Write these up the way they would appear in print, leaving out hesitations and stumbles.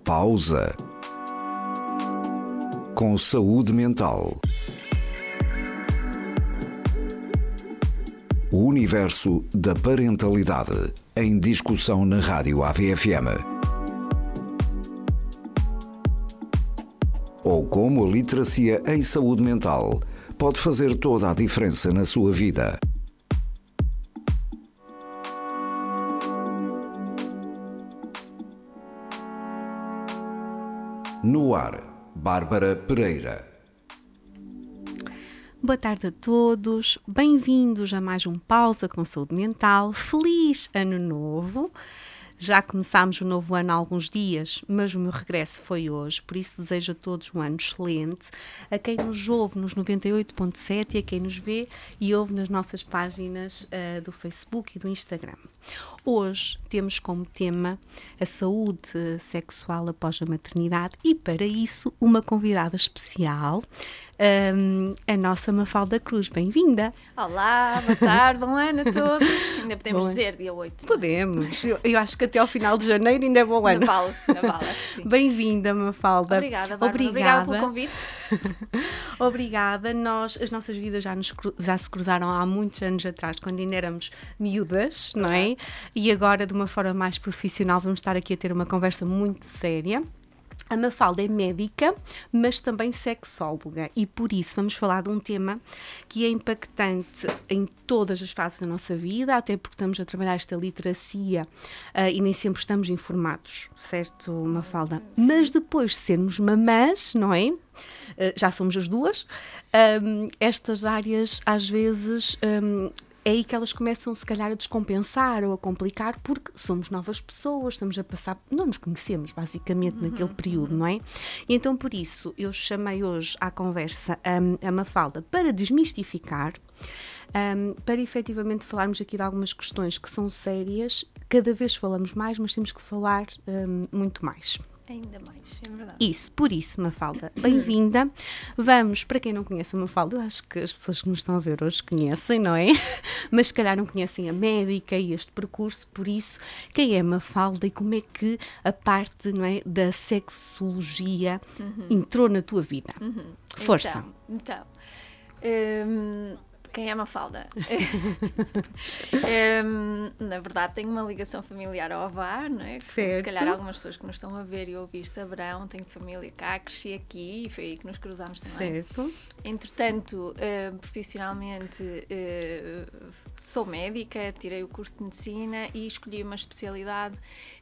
pausa. Com saúde mental. O universo da parentalidade em discussão na Rádio AVFM. Ou como a literacia em saúde mental pode fazer toda a diferença na sua vida. No ar, Bárbara Pereira. Boa tarde a todos, bem-vindos a mais um Pausa com Saúde Mental. Feliz Ano Novo! Já começámos o novo ano há alguns dias, mas o meu regresso foi hoje, por isso desejo a todos um ano excelente. A quem nos ouve nos 98.7 e a quem nos vê e ouve nas nossas páginas do Facebook e do Instagram. Hoje temos como tema a saúde sexual após a maternidade e para isso uma convidada especial, a nossa Mafalda Cruz. Bem-vinda! Olá, boa tarde, bom ano a todos. Ainda podemos dizer dia 8. Podemos, eu acho que até ao final de janeiro ainda é bom ano. Na vale, acho que sim. Bem-vinda, Mafalda. Obrigada, Bárbara. Obrigada pelo convite. Obrigada. As nossas vidas já se cruzaram há muitos anos atrás, quando ainda éramos miúdas, não é? E agora, de uma forma mais profissional, vamos estar aqui a ter uma conversa muito séria. A Mafalda é médica, mas também sexóloga e por isso vamos falar de um tema que é impactante em todas as fases da nossa vida, até porque estamos a trabalhar esta literacia e nem sempre estamos informados, certo, Mafalda? Sim. Mas depois de sermos mamãs, não é? Já somos as duas, estas áreas às vezes... é aí que elas começam, se calhar, a descompensar ou a complicar, porque somos novas pessoas, estamos a passar... Não nos conhecemos, basicamente, naquele período, não é? E então, por isso, eu chamei hoje à conversa a Mafalda para desmistificar, para efetivamente falarmos aqui de algumas questões que são sérias. Cada vez falamos mais, mas temos que falar muito mais. Ainda mais, é verdade. Isso, por isso, Mafalda, bem-vinda. Vamos, para quem não conhece a Mafalda, eu acho que as pessoas que nos estão a ver hoje conhecem, não é? Mas se calhar não conhecem a médica e este percurso, por isso, quem é Mafalda e como é que a parte, não é, da sexologia entrou na tua vida? Força! Então, quem é Mafalda? Na verdade, tenho uma ligação familiar ao Ovar, não é? Se calhar algumas pessoas que nos estão a ver e a ouvir saberão, tenho família cá, cresci aqui e foi aí que nos cruzámos também. Certo. Entretanto, profissionalmente, sou médica, tirei o curso de medicina e escolhi uma especialidade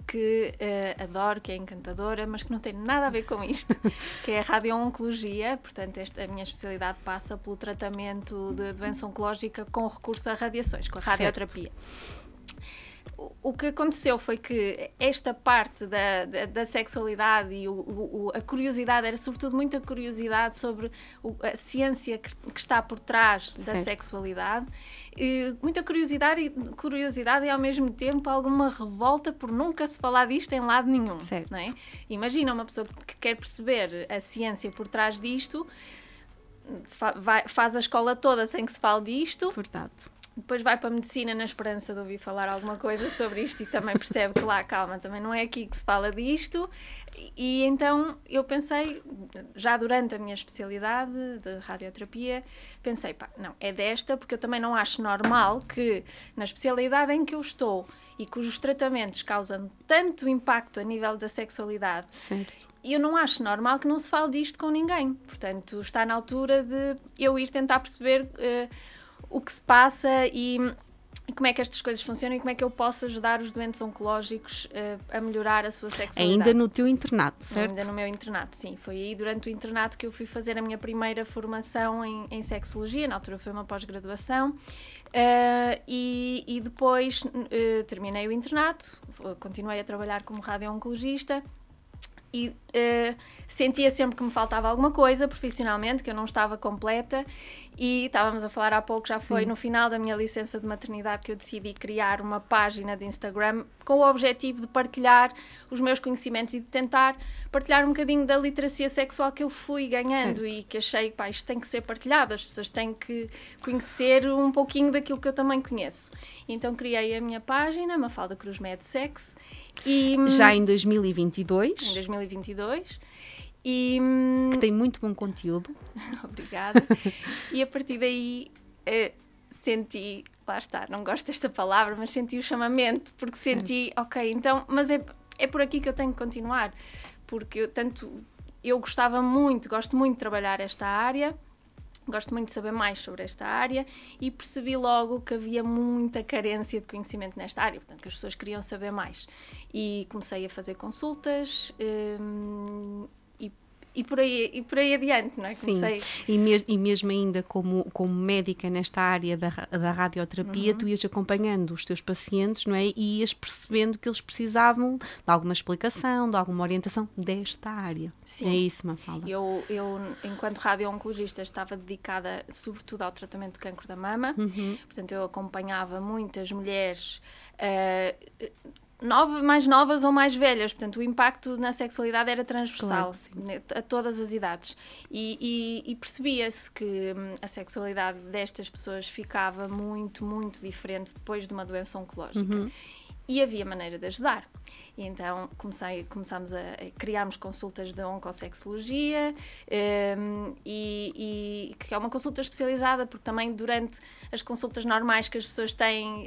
que adoro, que é encantadora, mas que não tem nada a ver com isto, que é a radio-oncologia. Portanto, a minha especialidade passa pelo tratamento de doença oncológica com recurso a radiações, com a radioterapia. O que aconteceu foi que esta parte da sexualidade e a curiosidade, era sobretudo muita curiosidade sobre a ciência que está por trás da sexualidade, muita curiosidade e ao mesmo tempo alguma revolta por nunca se falar disto em lado nenhum. Não é? Imagina uma pessoa que quer perceber a ciência por trás disto, faz a escola toda sem que se fale disto. Verdade. Depois vai para a medicina na esperança de ouvir falar alguma coisa sobre isto e também percebe que lá, calma, também não é aqui que se fala disto. E então eu pensei, já durante a minha especialidade de radioterapia, pensei, não, é desta, porque eu também não acho normal que na especialidade em que eu estou e cujos tratamentos causam tanto impacto a nível da sexualidade, certo, e eu não acho normal que não se fale disto com ninguém. Portanto, está na altura de eu ir tentar perceber o que se passa e como é que estas coisas funcionam e como é que eu posso ajudar os doentes oncológicos a melhorar a sua sexualidade. Ainda no teu internato, certo? Ainda no meu internato, sim. Foi aí durante o internato que eu fui fazer a minha primeira formação em sexologia. Na altura foi uma pós-graduação. E depois terminei o internato, continuei a trabalhar como radio-oncologista. E sentia sempre que me faltava alguma coisa profissionalmente, que eu não estava completa, e estávamos a falar há pouco, já foi no final da minha licença de maternidade que eu decidi criar uma página de Instagram com o objetivo de partilhar os meus conhecimentos e de tentar partilhar um bocadinho da literacia sexual que eu fui ganhando. Certo. E que achei que isto tem que ser partilhado, as pessoas têm que conhecer um pouquinho daquilo que eu também conheço. Então criei a minha página, Mafalda Cruz MedSex. E já em 2022? Em 2022. Que tem muito bom conteúdo. Obrigada. E a partir daí senti, lá está, não gosto desta palavra, mas senti o chamamento, porque senti, ok, então, mas é por aqui que eu tenho que continuar, porque eu gosto muito de trabalhar esta área, gosto muito de saber mais sobre esta área e percebi logo que havia muita carência de conhecimento nesta área, portanto que as pessoas queriam saber mais. E comecei a fazer consultas e por aí adiante, não é? Comecei... Sim, e mesmo ainda como médica nesta área da radioterapia, tu ias acompanhando os teus pacientes, não é? E ias percebendo que eles precisavam de alguma explicação, de alguma orientação desta área. Sim. É isso, Mafalda. Eu enquanto radio-oncologista, estava dedicada sobretudo ao tratamento do cancro da mama, portanto eu acompanhava muitas mulheres... mais novas ou mais velhas, portanto o impacto na sexualidade era transversal, claro, a todas as idades, e percebia-se que a sexualidade destas pessoas ficava muito, muito diferente depois de uma doença oncológica. E havia maneira de ajudar. E então começámos a criarmos consultas de oncossexologia, que é uma consulta especializada, porque também durante as consultas normais que as pessoas têm...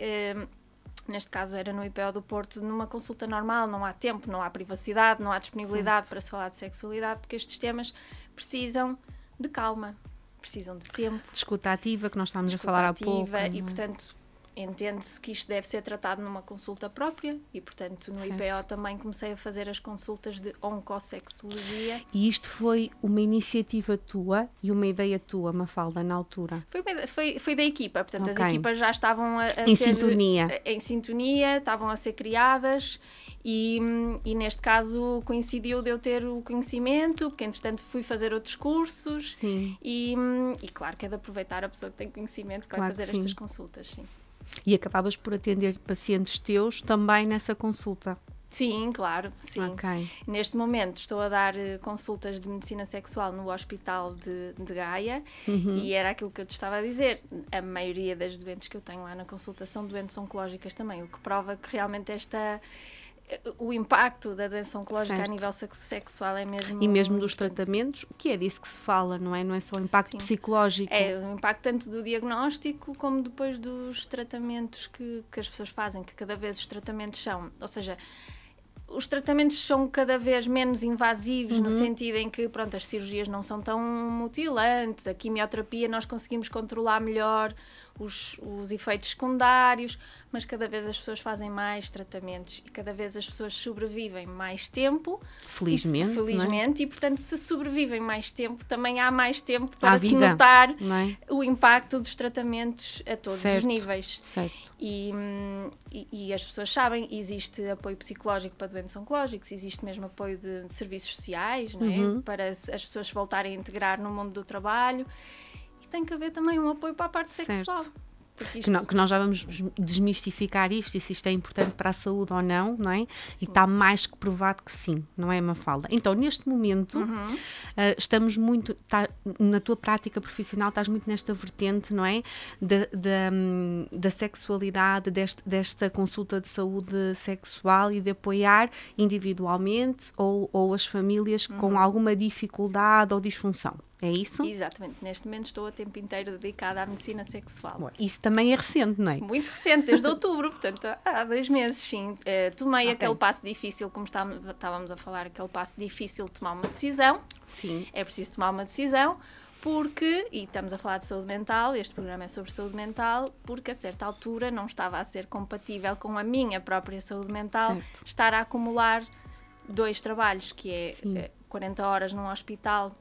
neste caso era no IPO do Porto, numa consulta normal, não há tempo, não há privacidade, não há disponibilidade para se falar de sexualidade, porque estes temas precisam de calma, precisam de tempo. De escuta ativa, que nós estávamos a falar há pouco. E, portanto, entende-se que isto deve ser tratado numa consulta própria e, portanto, no IPO também comecei a fazer as consultas de oncossexologia. E isto foi uma iniciativa tua e uma ideia tua, Mafalda, na altura? Foi da equipa, portanto, as equipas já estavam em sintonia. Em sintonia, estavam a ser criadas e neste caso coincidiu de eu ter o conhecimento, porque entretanto fui fazer outros cursos. Sim. E claro que é de aproveitar a pessoa que tem conhecimento que vai fazer estas consultas, sim. E acabavas por atender pacientes teus também nessa consulta? Sim, claro, sim. Okay. Neste momento estou a dar consultas de medicina sexual no Hospital de Gaia e era aquilo que eu te estava a dizer. A maioria das doentes que eu tenho lá na consulta são doentes oncológicas também, o que prova que realmente o impacto da doença oncológica a nível sexual é mesmo... E mesmo dos tratamentos, que é disso que se fala, não é? Não é só o impacto psicológico. É, o impacto tanto do diagnóstico como depois dos tratamentos que as pessoas fazem, que cada vez os tratamentos são... Ou seja, os tratamentos são cada vez menos invasivos, no sentido em que, pronto, as cirurgias não são tão mutilantes, a quimioterapia nós conseguimos controlar melhor os efeitos secundários, mas cada vez as pessoas fazem mais tratamentos e cada vez as pessoas sobrevivem mais tempo. Felizmente. E portanto, se sobrevivem mais tempo, também há mais tempo para se notar o impacto dos tratamentos a todos os níveis. Certo. E as pessoas sabem, existe apoio psicológico para doentes oncológicos, existe mesmo apoio de serviços sociais, não é? Para as pessoas voltarem a integrar no mundo do trabalho. Tem que haver também um apoio para a parte sexual. Que nós já vamos desmistificar isto e se isto é importante para a saúde ou não, não é? Sim. E está mais que provado que sim, não é, Mafalda? Então, neste momento, estamos muito, na tua prática profissional, estás muito nesta vertente, não é? Da sexualidade, desta consulta de saúde sexual e de apoiar individualmente ou as famílias com alguma dificuldade ou disfunção. É isso? Exatamente. Neste momento estou a tempo inteiro dedicada à medicina sexual. Bom, isso também é recente, não é? Muito recente, desde outubro, portanto há 2 meses, sim. Tomei aquele passo difícil, como estávamos a falar, aquele passo difícil de tomar uma decisão. Sim. É preciso tomar uma decisão porque, e estamos a falar de saúde mental, este programa é sobre saúde mental, porque a certa altura não estava a ser compatível com a minha própria saúde mental estar a acumular 2 trabalhos, que é 40 horas num hospital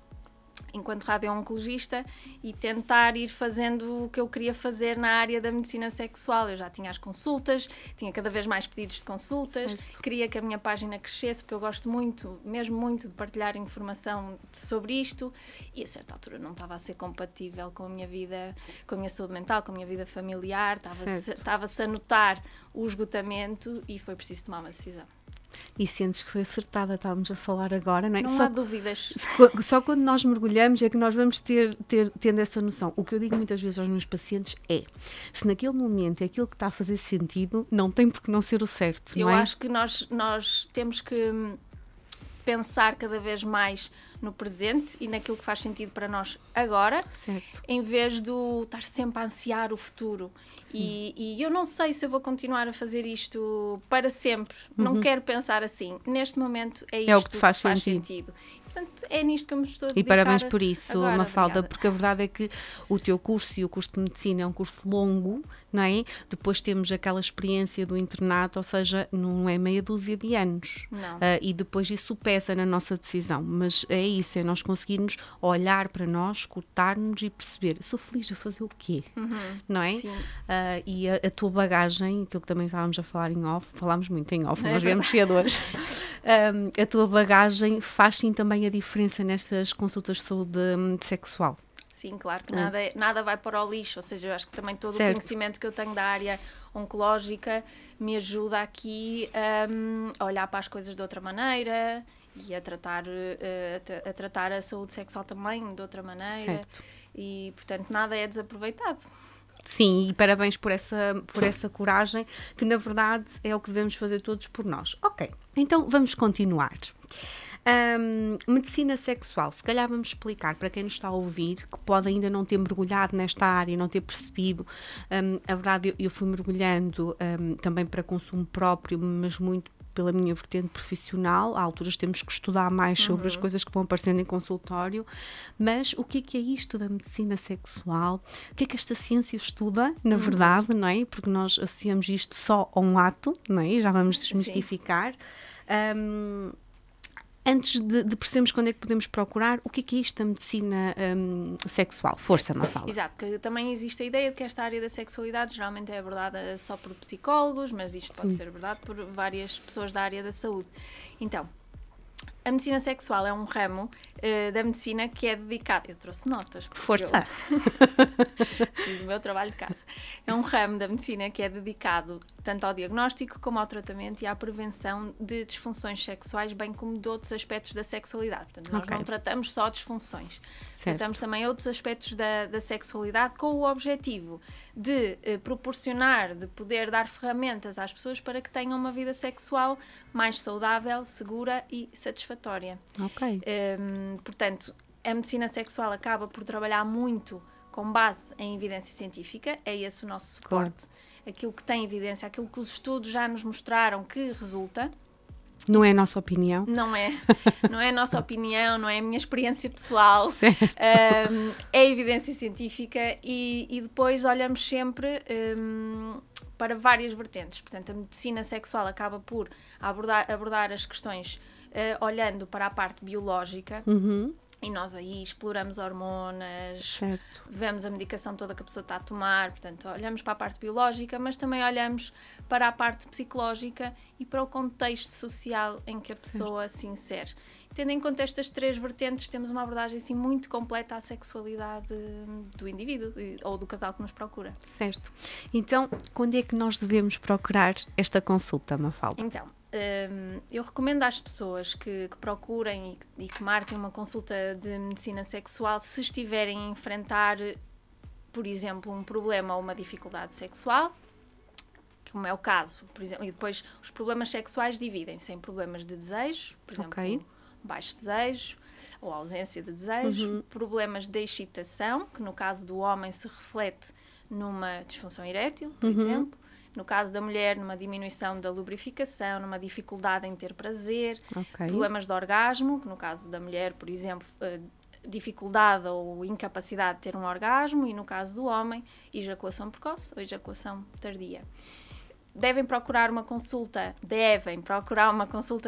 enquanto radio-oncologista e tentar ir fazendo o que eu queria fazer na área da medicina sexual. Eu já tinha as consultas, tinha cada vez mais pedidos de consultas, queria que a minha página crescesse, porque eu gosto muito, mesmo muito, de partilhar informação sobre isto e a certa altura não estava a ser compatível com a minha vida, com a minha saúde mental, com a minha vida familiar, estava-se a notar o esgotamento e foi preciso tomar uma decisão. E sentes que foi acertada, estávamos a falar agora, não é? Não há dúvidas. Só quando nós mergulhamos é que nós vamos tendo essa noção. O que eu digo muitas vezes aos meus pacientes é, se naquele momento é aquilo que está a fazer sentido, não tem por que não ser o certo, não é? Eu acho que nós temos que pensar cada vez mais no presente e naquilo que faz sentido para nós agora, certo. em vez de estar sempre a ansiar o futuro. E eu não sei se eu vou continuar a fazer isto para sempre. Não quero pensar assim. Neste momento é isto É o que te faz sentido. Portanto, é nisto que eu me estou a E dedicar parabéns por isso, agora, Mafalda, obrigada. porque a verdade é que o teu curso e o curso de Medicina é um curso longo, não é? Depois temos aquela experiência do internato, ou seja, não é meia dúzia de anos. Não. E depois isso pesa na nossa decisão. Mas é isso, é nós conseguirmos olhar para nós, escutar-nos e perceber, sou feliz a fazer o quê? Não é? Sim. E a tua bagagem, aquilo que também estávamos a falar em off, falámos muito em off, É nós viemos cedo a tua bagagem faz sim também a diferença nestas consultas de saúde sexual. Sim, claro que nada vai para o lixo, ou seja, eu acho que também todo Certo. o conhecimento que eu tenho da área oncológica me ajuda aqui a olhar para as coisas de outra maneira e a tratar a saúde sexual também de outra maneira. Certo. E, portanto, nada é desaproveitado. Sim, e parabéns por essa coragem, que na verdade é o que devemos fazer todos por nós. Ok, então vamos continuar. Medicina sexual, se calhar vamos explicar para quem nos está a ouvir, que pode ainda não ter mergulhado nesta área e não ter percebido. A verdade, eu fui mergulhando também para consumo próprio, mas muito pela minha vertente profissional. Há alturas temos que estudar mais sobre as coisas que vão aparecendo em consultório, mas o que é isto da medicina sexual? O que é que esta ciência estuda, na verdade, não é? Porque nós associamos isto só a um ato, não é? Já vamos desmistificar. Antes de percebermos quando é que podemos procurar, o que é isto da medicina sexual? Força, Mafalda. Exato, que também existe a ideia de que esta área da sexualidade geralmente é abordada só por psicólogos, mas isto pode ser abordado por várias pessoas da área da saúde. Então, a medicina sexual é um ramo da medicina que é dedicado... Eu trouxe notas. Força! Fiz o meu trabalho de casa. É um ramo da medicina que é dedicado tanto ao diagnóstico como ao tratamento e à prevenção de disfunções sexuais, bem como de outros aspectos da sexualidade. Portanto, nós não tratamos só disfunções. Certo. Tratamos também outros aspectos da sexualidade com o objetivo de proporcionar, de poder dar ferramentas às pessoas para que tenham uma vida sexual mais saudável, segura e satisfatória. Ok. Portanto, a medicina sexual acaba por trabalhar muito com base em evidência científica, é esse o nosso suporte. Claro. Aquilo que tem evidência, aquilo que os estudos já nos mostraram que resulta. Não é a nossa opinião. Não é a nossa opinião, não é a minha experiência pessoal. É evidência científica e depois olhamos sempre para várias vertentes. Portanto, a medicina sexual acaba por abordar as questões olhando para a parte biológica. E nós aí exploramos hormonas, certo. Vemos a medicação toda que a pessoa está a tomar, portanto, olhamos para a parte biológica, mas também olhamos para a parte psicológica e para o contexto social em que a pessoa se insere. Tendo em conta estas três vertentes, temos uma abordagem assim, muito completa à sexualidade do indivíduo ou do casal que nos procura. Certo. Então, quando é que nós devemos procurar esta consulta, Mafalda? Então, eu recomendo às pessoas que procurem e que marquem uma consulta de medicina sexual se estiverem a enfrentar, por exemplo, um problema ou uma dificuldade sexual, como é o caso, por exemplo, e depois os problemas sexuais dividem-se em problemas de desejo, por exemplo, baixo desejo ou ausência de desejo, problemas de excitação, que no caso do homem se reflete numa disfunção erétil, por exemplo. No caso da mulher, numa diminuição da lubrificação, numa dificuldade em ter prazer, problemas de orgasmo, que no caso da mulher, por exemplo, dificuldade ou incapacidade de ter um orgasmo, e no caso do homem, ejaculação precoce ou ejaculação tardia. Devem procurar uma consulta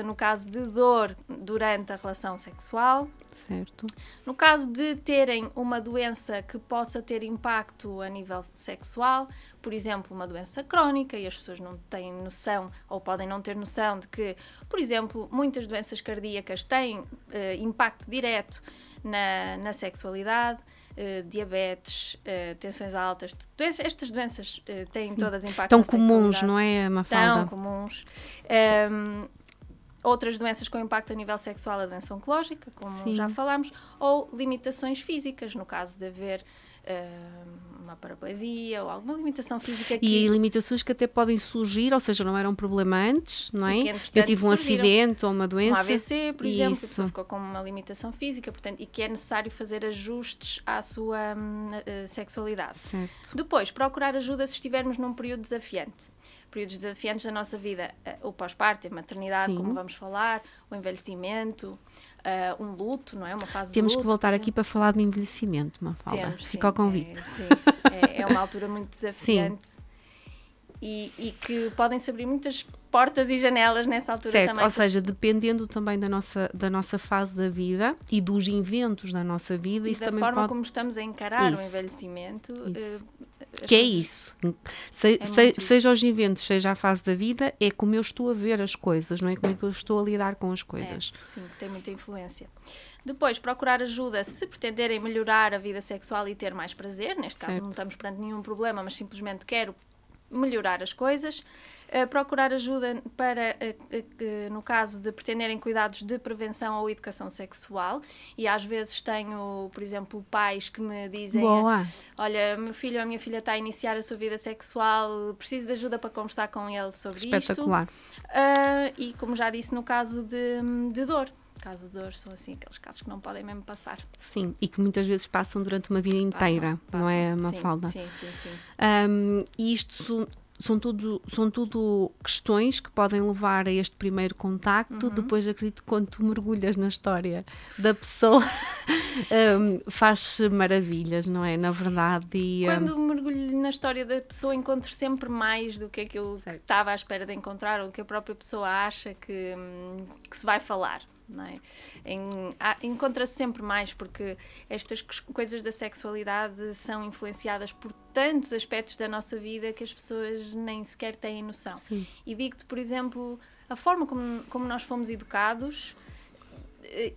no caso de dor durante a relação sexual. Certo. No caso de terem uma doença que possa ter impacto a nível sexual, por exemplo, uma doença crónica, e as pessoas não têm noção, ou podem não ter noção de que, por exemplo, muitas doenças cardíacas têm impacto direto na sexualidade. Diabetes, tensões altas, estas doenças têm todas impacto tão na sexualidade. Tão comuns, não é, Mafalda? Tão comuns. Outras doenças com impacto a nível sexual, a doença oncológica, como já falámos, ou limitações físicas, no caso de haver uma paraplegia ou alguma limitação física E aí limitações que até podem surgir, ou seja, não era um problema antes, não é? E que, entretanto, Eu tive um surgiram. acidente ou uma doença. Um AVC, por exemplo, Isso. a pessoa ficou com uma limitação física, portanto, e que é necessário fazer ajustes à sua sexualidade. Certo. Depois, procurar ajuda se estivermos num período desafiante. Períodos desafiantes da nossa vida, o pós-parto, a maternidade, Sim. como vamos falar, o envelhecimento, um luto, não é? Uma fase Temos de luto. que voltar aqui para falar de envelhecimento, Mafalda. Temos, Fica ao convite. É uma altura muito desafiante. E que podem-se abrir muitas portas e janelas nessa altura certo, também. ou seja, dependendo também da nossa fase da vida e dos inventos da nossa vida, e isso da também forma pode... como estamos a encarar Isso. o envelhecimento. Que é isso. Seja os inventos, seja a fase da vida, é como eu estou a ver as coisas, não é como é que eu estou a lidar com as coisas. Sim, tem muita influência. Depois, procurar ajuda se pretenderem melhorar a vida sexual e ter mais prazer. Neste caso, Certo. não estamos perante nenhum problema, mas simplesmente quero melhorar as coisas. Procurar ajuda para, no caso de pretenderem cuidados de prevenção ou educação sexual. E às vezes tenho, por exemplo, pais que me dizem: Boa. olha, meu filho ou a minha filha está a iniciar a sua vida sexual, preciso de ajuda para conversar com ele sobre Espetacular. isto. E como já disse, no caso de dor. Caso de dor, são assim aqueles casos que não podem mesmo passar. Sim, e que muitas vezes passam durante uma vida inteira, não é, Mafalda? Sim. E isto são tudo questões que podem levar a este primeiro contacto. Depois acredito que quando tu mergulhas na história da pessoa faz maravilhas, não é? Na verdade. Quando mergulho na história da pessoa, encontro sempre mais do que aquilo que estava à espera de encontrar ou do que a própria pessoa acha que se vai falar. Não é? Encontra-se sempre mais, porque estas coisas da sexualidade são influenciadas por tantos aspectos da nossa vida que as pessoas nem sequer têm noção. Sim. E digo-te, por exemplo, a forma como nós fomos educados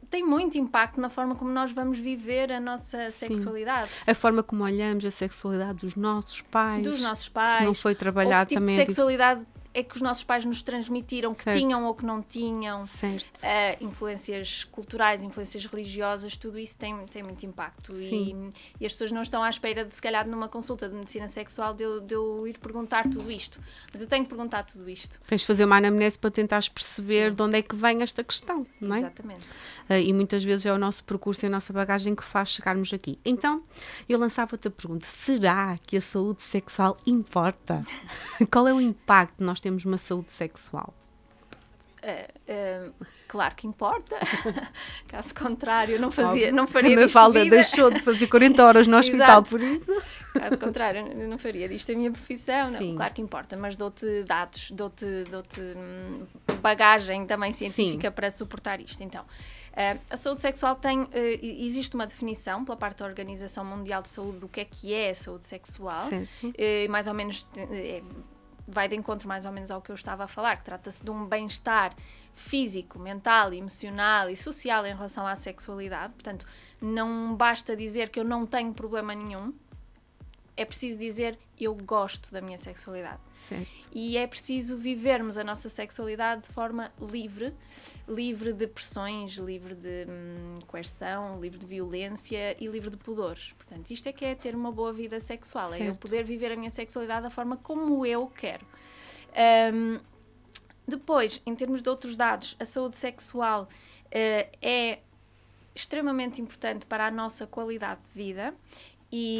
tem muito impacto na forma como nós vamos viver a nossa sexualidade. A forma como olhamos a sexualidade dos nossos pais. Se não foi ou trabalhado que tipo também. de sexualidade é que os nossos pais nos transmitiram, que Certo. tinham ou que não tinham. Certo. Influências culturais, influências religiosas, tudo isso tem muito impacto. E as pessoas não estão à espera de, se calhar, numa consulta de medicina sexual, de eu ir perguntar tudo isto. Mas eu tenho que perguntar tudo isto. Tens de fazer uma anamnese para tentares perceber Sim. de onde é que vem esta questão, não é? Exatamente. E muitas vezes é o nosso percurso e a nossa bagagem que faz chegarmos aqui. Então, eu lançava-te a pergunta: será que a saúde sexual importa? Qual é o impacto de nós termos uma saúde sexual? Claro que importa. Caso contrário, não faria disto A Mafalda vida. deixou de fazer 40 horas no hospital por isso. Caso contrário, eu não faria disto a minha profissão. Não, Sim. claro que importa, mas dou-te dados, dou-te bagagem também científica para suportar isto. Então, a saúde sexual existe uma definição pela parte da Organização Mundial de Saúde do que é a saúde sexual. Certo. Mais ou menos vai de encontro mais ou menos ao que eu estava a falar, que trata-se de um bem-estar físico, mental, emocional e social em relação à sexualidade. Portanto, não basta dizer que eu não tenho problema nenhum, é preciso dizer eu gosto da minha sexualidade. Certo. E é preciso vivermos a nossa sexualidade de forma livre de pressões, livre de coerção, livre de violência e livre de pudores. Portanto, isto é que é ter uma boa vida sexual, certo. É eu poder viver a minha sexualidade da forma como eu quero. Depois, em termos de outros dados, a saúde sexual é extremamente importante para a nossa qualidade de vida.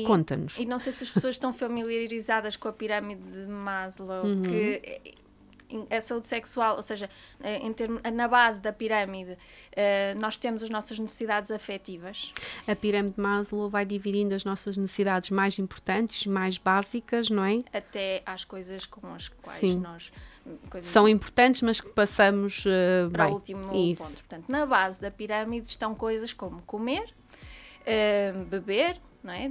Conta-nos. E não sei se as pessoas estão familiarizadas com a pirâmide de Maslow, que a saúde sexual, ou seja, na base da pirâmide, nós temos as nossas necessidades afetivas. A pirâmide de Maslow vai dividindo as nossas necessidades mais importantes, mais básicas, não é? Até às coisas com as quais Sim. nós... São importantes, mas que passamos para bem. o último Isso. ponto. Portanto, na base da pirâmide estão coisas como comer, beber, não é?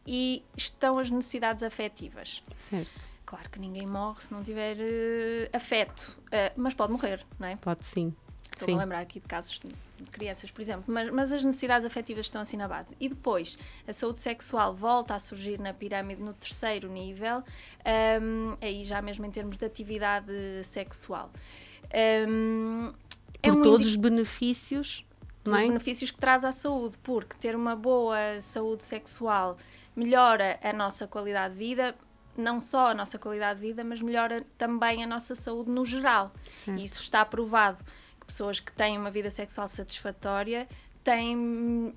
E estão as necessidades afetivas. Certo. Claro que ninguém morre se não tiver afeto, mas pode morrer, não é? Pode sim. Estou-me a lembrar aqui de casos de crianças, por exemplo, mas as necessidades afetivas estão assim na base. E depois, a saúde sexual volta a surgir na pirâmide no terceiro nível, aí já mesmo em termos de atividade sexual. Por todos os benefícios pelos benefícios que traz à saúde, porque ter uma boa saúde sexual melhora a nossa qualidade de vida, não só a nossa qualidade de vida, mas melhora também a nossa saúde no geral. Certo. E isso está provado, que pessoas que têm uma vida sexual satisfatória têm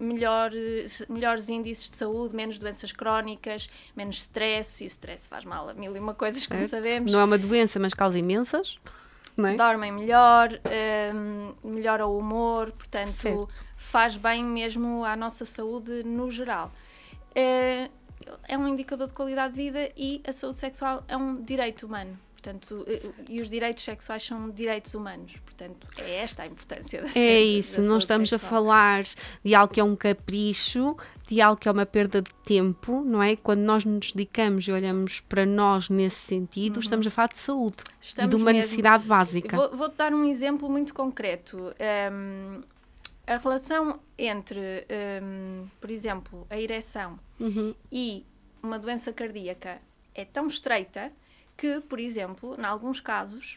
melhores índices de saúde, menos doenças crónicas, menos stress, e o stress faz mal a mil e uma coisas, como sabemos. Não é uma doença, mas causa imensas. Não é? Dormem melhor, melhora o humor, portanto, certo. faz bem mesmo à nossa saúde no geral. É um indicador de qualidade de vida e a saúde sexual é um direito humano. Portanto, e os direitos sexuais são direitos humanos. Portanto, é esta a importância da saúde. É isso, não estamos sexual. a falar de algo que é um capricho, de algo que é uma perda de tempo, não é? Quando nós nos dedicamos e olhamos para nós nesse sentido, estamos a falar de saúde e de uma necessidade básica. Vou-te dar um exemplo muito concreto. A relação entre, por exemplo, a ereção e uma doença cardíaca é tão estreita que, por exemplo, em alguns casos,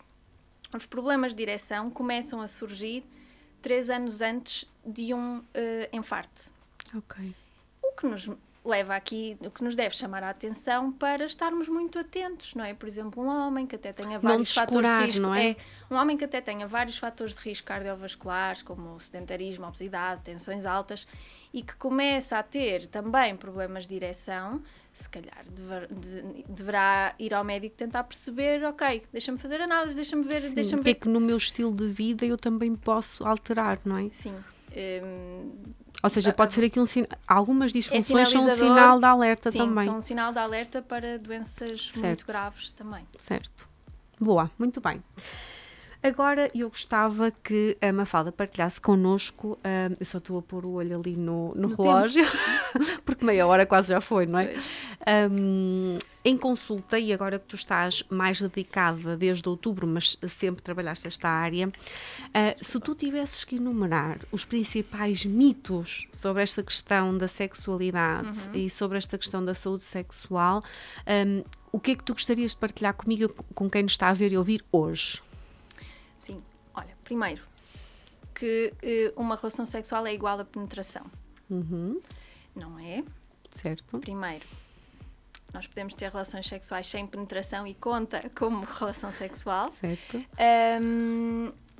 os problemas de ereção começam a surgir 3 anos antes de um infarte. Ok. O que nos leva aqui, o que nos deve chamar a atenção para estarmos muito atentos, não é? Por exemplo, um homem que até tenha vários fatores de risco, não é? Um homem que até tenha vários fatores de risco cardiovasculares, como o sedentarismo, a obesidade, tensões altas, e que começa a ter também problemas de ereção, se calhar deverá ir ao médico tentar perceber, ok, deixa-me fazer análise, deixa-me ver, o que é que no meu estilo de vida eu também posso alterar, não é? Sim. Ou seja, pode ser aqui algumas disfunções são um sinal de alerta também. Sim, são um sinal de alerta para doenças muito graves também. Certo. Boa, muito bem. Agora eu gostava que a Mafalda partilhasse connosco, eu só estou a pôr o olho ali no relógio, porque meia hora quase já foi, não é? Em consulta, e agora que tu estás mais dedicada desde outubro, mas sempre trabalhaste esta área, se tu tivesses que enumerar os principais mitos sobre esta questão da sexualidade e sobre esta questão da saúde sexual, o que é que tu gostarias de partilhar comigo, com quem nos está a ver e ouvir hoje? Sim, olha, primeiro, que uma relação sexual é igual a penetração. Não é? Certo. Primeiro, nós podemos ter relações sexuais sem penetração e conta como relação sexual. Certo.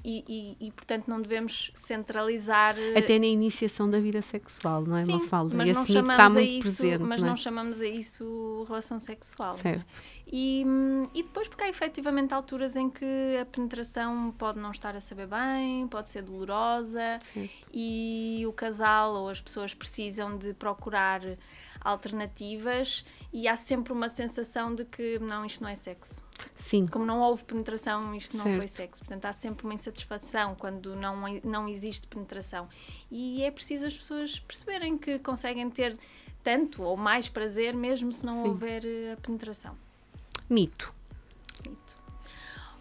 E portanto, não devemos centralizar... Até na iniciação da vida sexual, não é, Sim, Mafalda? mas e não esse mito chamamos está a muito isso, presente, mas não é? não chamamos a isso relação sexual. Certo. E depois, porque há efetivamente alturas em que a penetração pode não estar a saber bem, pode ser dolorosa, Certo. e o casal ou as pessoas precisam de procurar alternativas e há sempre uma sensação de que não, isto não é sexo. Sim. Como não houve penetração, isto não Certo. foi sexo. Portanto, há sempre uma insatisfação quando não existe penetração. E é preciso as pessoas perceberem que conseguem ter tanto ou mais prazer mesmo se não houver a penetração. Mito.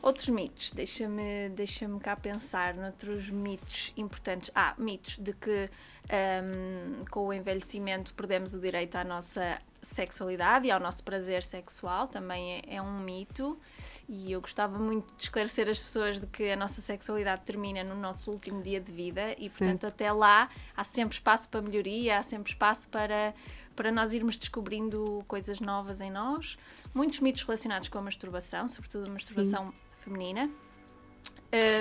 Outros mitos, deixa-me cá pensar noutros mitos importantes. Mitos de que com o envelhecimento perdemos o direito à nossa sexualidade e ao nosso prazer sexual, também é um mito, e eu gostava muito de esclarecer as pessoas de que a nossa sexualidade termina no nosso último dia de vida e, portanto, até lá há sempre espaço para melhoria, há sempre espaço para nós irmos descobrindo coisas novas em nós. Muitos mitos relacionados com a masturbação, sobretudo a masturbação feminina.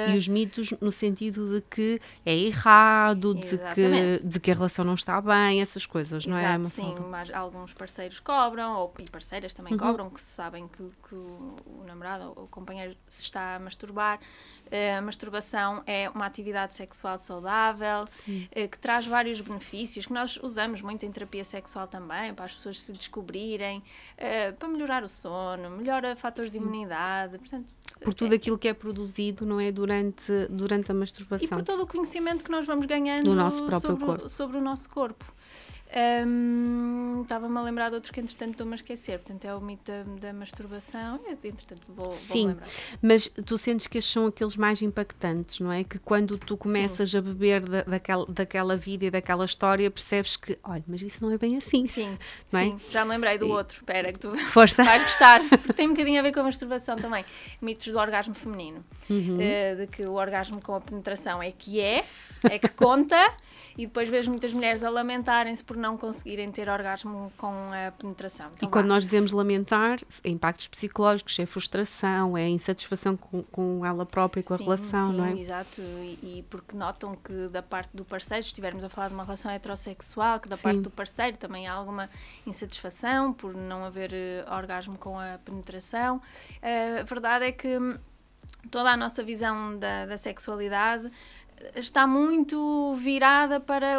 E os mitos no sentido de que é errado, de que a relação não está bem, essas coisas, não é? Sim, mas alguns parceiros cobram, e parceiras também cobram, que sabem que o namorado ou o companheiro se está a masturbar. A masturbação é uma atividade sexual saudável, que traz vários benefícios, que nós usamos muito em terapia sexual também, para as pessoas se descobrirem, para melhorar o sono, melhora fatores de imunidade, portanto... Por tudo aquilo que é produzido, não é, durante a masturbação. E por todo o conhecimento que nós vamos ganhando do nosso próprio corpo. Sobre o nosso corpo. Estava-me a lembrar de outros que entretanto estou-me a esquecer, portanto é o mito da masturbação, entretanto vou Sim, lembrar. mas tu sentes que estes são aqueles mais impactantes, não é? Que quando tu começas a beber daquela vida e daquela história, percebes que, olha, mas isso não é bem assim. Sim, não é? sim, já me lembrei do outro, espera que tu Força. vais gostar, porque tem um bocadinho a ver com a masturbação também. Mitos do orgasmo feminino, de que o orgasmo com a penetração é que conta, e depois vejo muitas mulheres a lamentarem-se por não conseguirem ter orgasmo com a penetração. Então, e quando nós dizemos lamentar, é impactos psicológicos, é frustração, é insatisfação com ela própria e com a relação, sim, não é? Exato, e porque notam que da parte do parceiro, se estivermos a falar de uma relação heterossexual, que da parte do parceiro também há alguma insatisfação por não haver orgasmo com a penetração. A verdade é que toda a nossa visão da sexualidade está muito virada para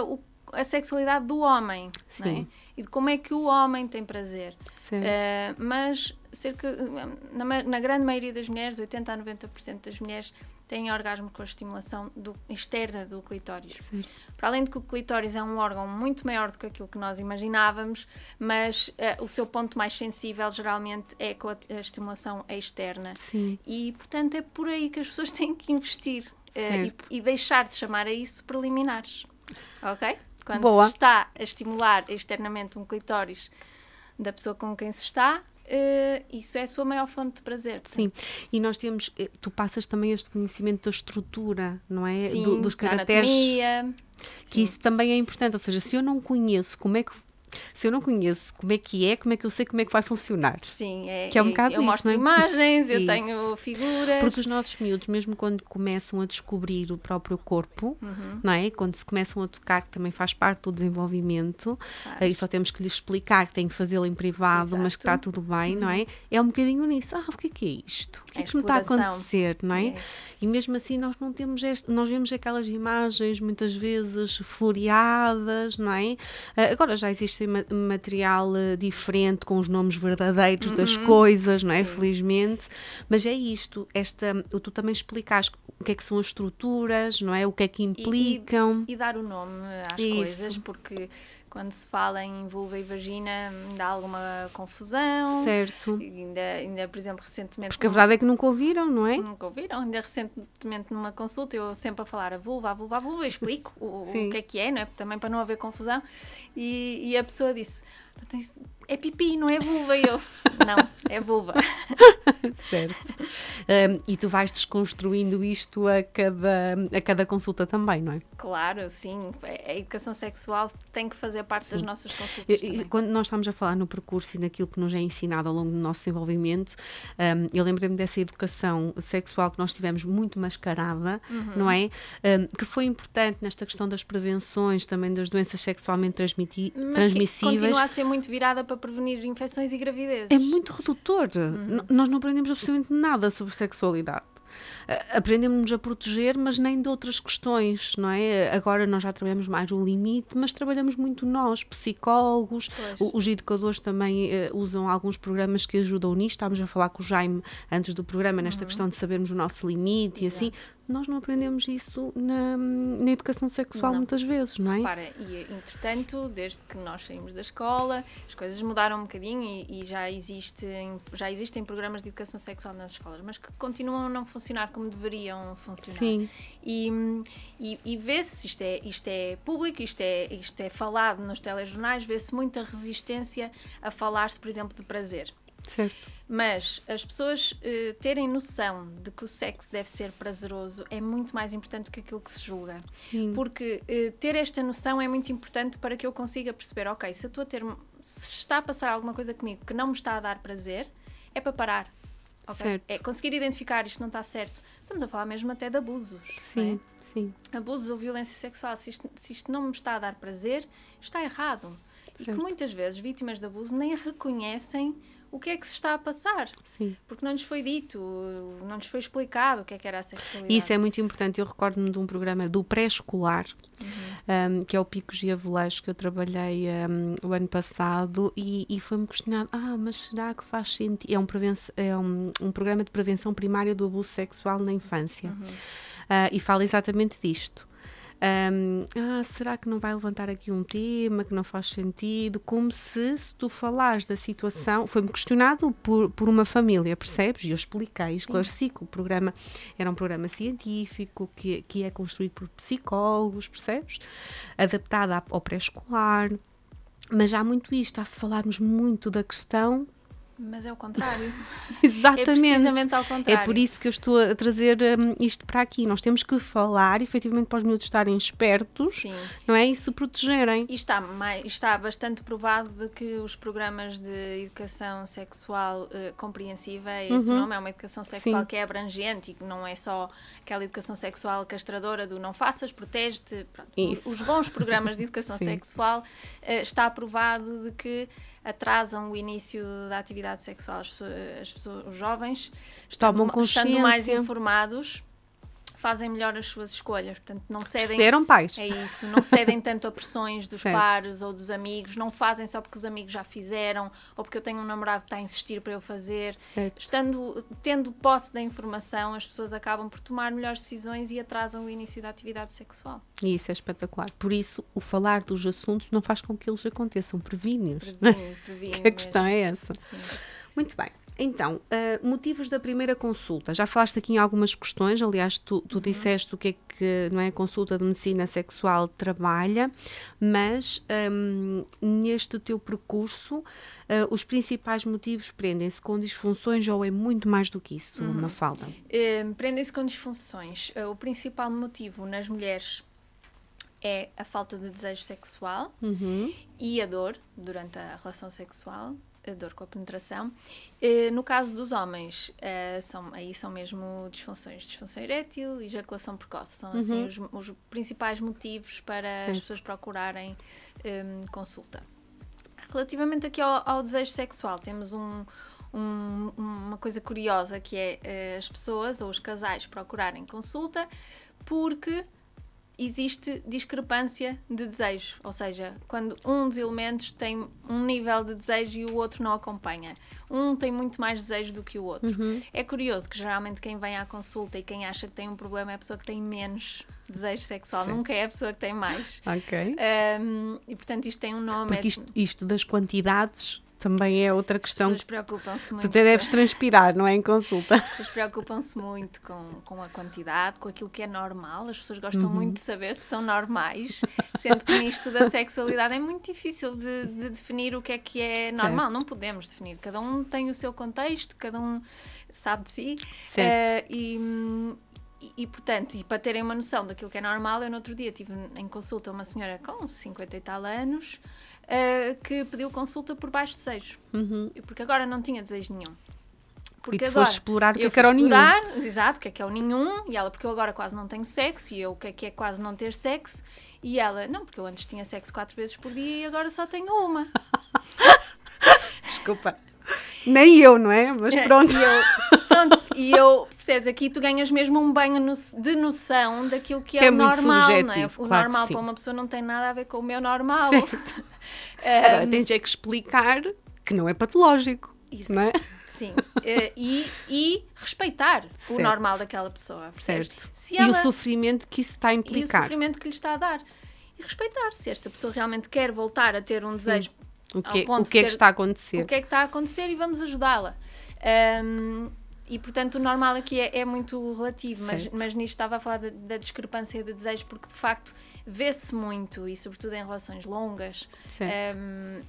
a sexualidade do homem, não é? E de como é que o homem tem prazer. Mas na grande maioria das mulheres, 80% a 90% das mulheres têm orgasmo com a estimulação externa do clitóris. Para além de que o clitóris é um órgão muito maior do que aquilo que nós imaginávamos, mas o seu ponto mais sensível geralmente é com a estimulação externa. E, portanto, é por aí que as pessoas têm que investir e deixar de chamar a isso preliminares. Ok? Quando se está a estimular externamente um clitóris da pessoa com quem se está, isso é a sua maior fonte de prazer. Sim, e nós temos, tu passas também este conhecimento da estrutura, não é? Sim, dos caracteres. Anatomia. Que isso também é importante, ou seja, se eu não conheço como é que eu sei como é que vai funcionar. Sim, que é um bocado eu isso, mostro não é? imagens, eu Isso. tenho figuras. Porque os nossos miúdos, mesmo quando começam a descobrir o próprio corpo, não é? Quando se começam a tocar, que também faz parte do desenvolvimento, aí só temos que lhes explicar que têm que fazê-lo em privado, mas que está tudo bem, não é? É um bocadinho nisso. O que é isto? O que é que me está a acontecer, não é? E mesmo assim nós não temos nós vemos aquelas imagens muitas vezes floreadas, não é? Agora já existe material diferente com os nomes verdadeiros das coisas, não é? Felizmente, mas é isto, tu também explicaste o que é que são as estruturas, não é? O que é que implicam. E dar o nome às coisas, porque quando se fala em vulva e vagina dá alguma confusão. Certo. Ainda, por exemplo, recentemente... Porque a verdade é que nunca ouviram, não é? Nunca ouviram. Ainda recentemente numa consulta, eu sempre a falar a vulva, eu explico o que é, não é? Também para não haver confusão. E a pessoa disse, é pipi, não é vulva. E eu, não, é vulva. Certo. E tu vais desconstruindo isto a cada consulta também, não é? Claro, sim. A educação sexual tem que fazer parte das nossas consultas também. Quando nós estamos a falar no percurso e naquilo que nos é ensinado ao longo do nosso desenvolvimento, eu lembrei-me dessa educação sexual que nós tivemos muito mascarada, não é? Que foi importante nesta questão das prevenções, também das doenças sexualmente transmissíveis. Continua a ser muito virada para prevenir infecções e gravidezes. É muito redutor. Nós não aprendemos absolutamente nada sobre sexualidade. Aprendemos-nos a proteger, mas nem de outras questões, não é? Agora nós já trabalhamos mais o limite, mas trabalhamos muito nós, psicólogos, os educadores também usam alguns programas que ajudam nisto. Estávamos a falar com o Jaime antes do programa, nesta questão de sabermos o nosso limite. Exato. E assim, nós não aprendemos isso na educação sexual muitas vezes, não é? Repara, e entretanto, desde que nós saímos da escola, as coisas mudaram um bocadinho e já existem programas de educação sexual nas escolas, mas que continuam a não funcionar como deveriam funcionar. Sim. E vê-se, isto é público, isto é falado nos telejornais, vê-se muita resistência a falar-se, por exemplo, de prazer. Certo. Mas as pessoas terem noção de que o sexo deve ser prazeroso é muito mais importante do que aquilo que se julga. Sim. Porque ter esta noção é muito importante para que eu consiga perceber, ok, se está a passar alguma coisa comigo que não me está a dar prazer, é para parar. Okay? É conseguir identificar isto não está certo. Estamos a falar mesmo até de abusos. Sim, sim. Abusos ou violência sexual. Se isto não me está a dar prazer, está errado. Certo. E que muitas vezes vítimas de abuso nem reconhecem o que é que se está a passar. Sim. Porque não lhes foi dito, não lhes foi explicado o que é que era a sexualidade. Isso é muito importante. Eu recordo-me de um programa do pré-escolar, que é o Picos e Avelãs, que eu trabalhei o ano passado, e foi-me questionado, mas será que faz sentido? É um programa de prevenção primária do abuso sexual na infância. E fala exatamente disto. será que não vai levantar aqui um tema que não faz sentido? Como se tu falares da situação, foi-me questionado por uma família, percebes? E eu expliquei, esclareci que o programa era um programa científico, que é construído por psicólogos, percebes? Adaptado ao pré-escolar, mas há muito isto, há-se falarmos muito da questão. Mas é o contrário. Exatamente. É precisamente ao contrário. É por isso que eu estou a trazer isto para aqui. Nós temos que falar, efetivamente, para os miúdos estarem espertos, Sim. não é? E se protegerem. E está bastante provado de que os programas de educação sexual compreensiva, esse nome é uma educação sexual Sim. que é abrangente e que não é só aquela educação sexual castradora do não faças, protege-te. Os bons programas de educação sexual está provado de que atrasam o início da atividade sexual. Os jovens Tomam consciência. Estando mais informados, fazem melhor as suas escolhas, portanto não cedem... Perceberam, pais? É isso, não cedem tanto a pressões dos pares ou dos amigos, não fazem só porque os amigos já fizeram ou porque eu tenho um namorado que está a insistir para eu fazer. Tendo posse da informação, as pessoas acabam por tomar melhores decisões e atrasam o início da atividade sexual. E isso é espetacular. Por isso, o falar dos assuntos não faz com que eles aconteçam, previne-os. Previne A questão é essa. Sim. Muito bem. Então, motivos da primeira consulta. Já falaste aqui em algumas questões, aliás, tu disseste o que é que, não é, a consulta de medicina sexual trabalha, mas neste teu percurso, os principais motivos prendem-se com disfunções ou é muito mais do que isso, Mafalda? Prendem-se com disfunções. O principal motivo nas mulheres é a falta de desejo sexual e a dor durante a relação sexual, a dor com a penetração. No caso dos homens, são mesmo disfunção erétil e ejaculação precoce. São assim os principais motivos para as pessoas procurarem consulta. Relativamente aqui ao desejo sexual, temos uma coisa curiosa que é as pessoas ou os casais procurarem consulta porque existe discrepância de desejo, ou seja, quando um dos elementos tem um nível de desejo e o outro não acompanha. Um tem muito mais desejo do que o outro. É curioso que geralmente quem vem à consulta e quem acha que tem um problema é a pessoa que tem menos desejo sexual, nunca é a pessoa que tem mais. Ok. E portanto isto tem um nome... Porque isto das quantidades também é outra questão. As pessoas preocupam-se muito. Tu deves transpirar, não é, em consulta? As pessoas preocupam-se muito com a quantidade, com aquilo que é normal. As pessoas gostam muito de saber se são normais, sendo que nisto da sexualidade é muito difícil de definir o que é normal. Não podemos definir. Cada um tem o seu contexto, cada um sabe de si. E, portanto, para terem uma noção daquilo que é normal, eu no outro dia tive em consulta uma senhora com 50 e tal anos que pediu consulta por baixo desejo. Porque agora não tinha desejo nenhum. Porque e tu foste explorar o que era o nenhum. Exato, o que é o nenhum. E ela, porque eu agora quase não tenho sexo. E eu, o que é quase não ter sexo. E ela, não, porque eu antes tinha sexo 4 vezes por dia e agora só tenho uma. Desculpa. Nem eu, não é? Mas pronto. E eu, percebes, aqui tu ganhas mesmo um banho de noção daquilo que é o normal, não é? O normal para uma pessoa não tem nada a ver com o meu normal. Agora tens é que explicar que não é patológico, não é? Sim, e respeitar o normal daquela pessoa, percebes? Certo. E o sofrimento que isso está a implicar. E o sofrimento que lhe está a dar. E respeitar, se esta pessoa realmente quer voltar a ter um desejo. O que é que está a acontecer? O que é que está a acontecer e vamos ajudá-la. E, portanto, o normal aqui é muito relativo, mas nisto estava a falar da discrepância de desejo, porque, de facto, vê-se muito, e sobretudo em relações longas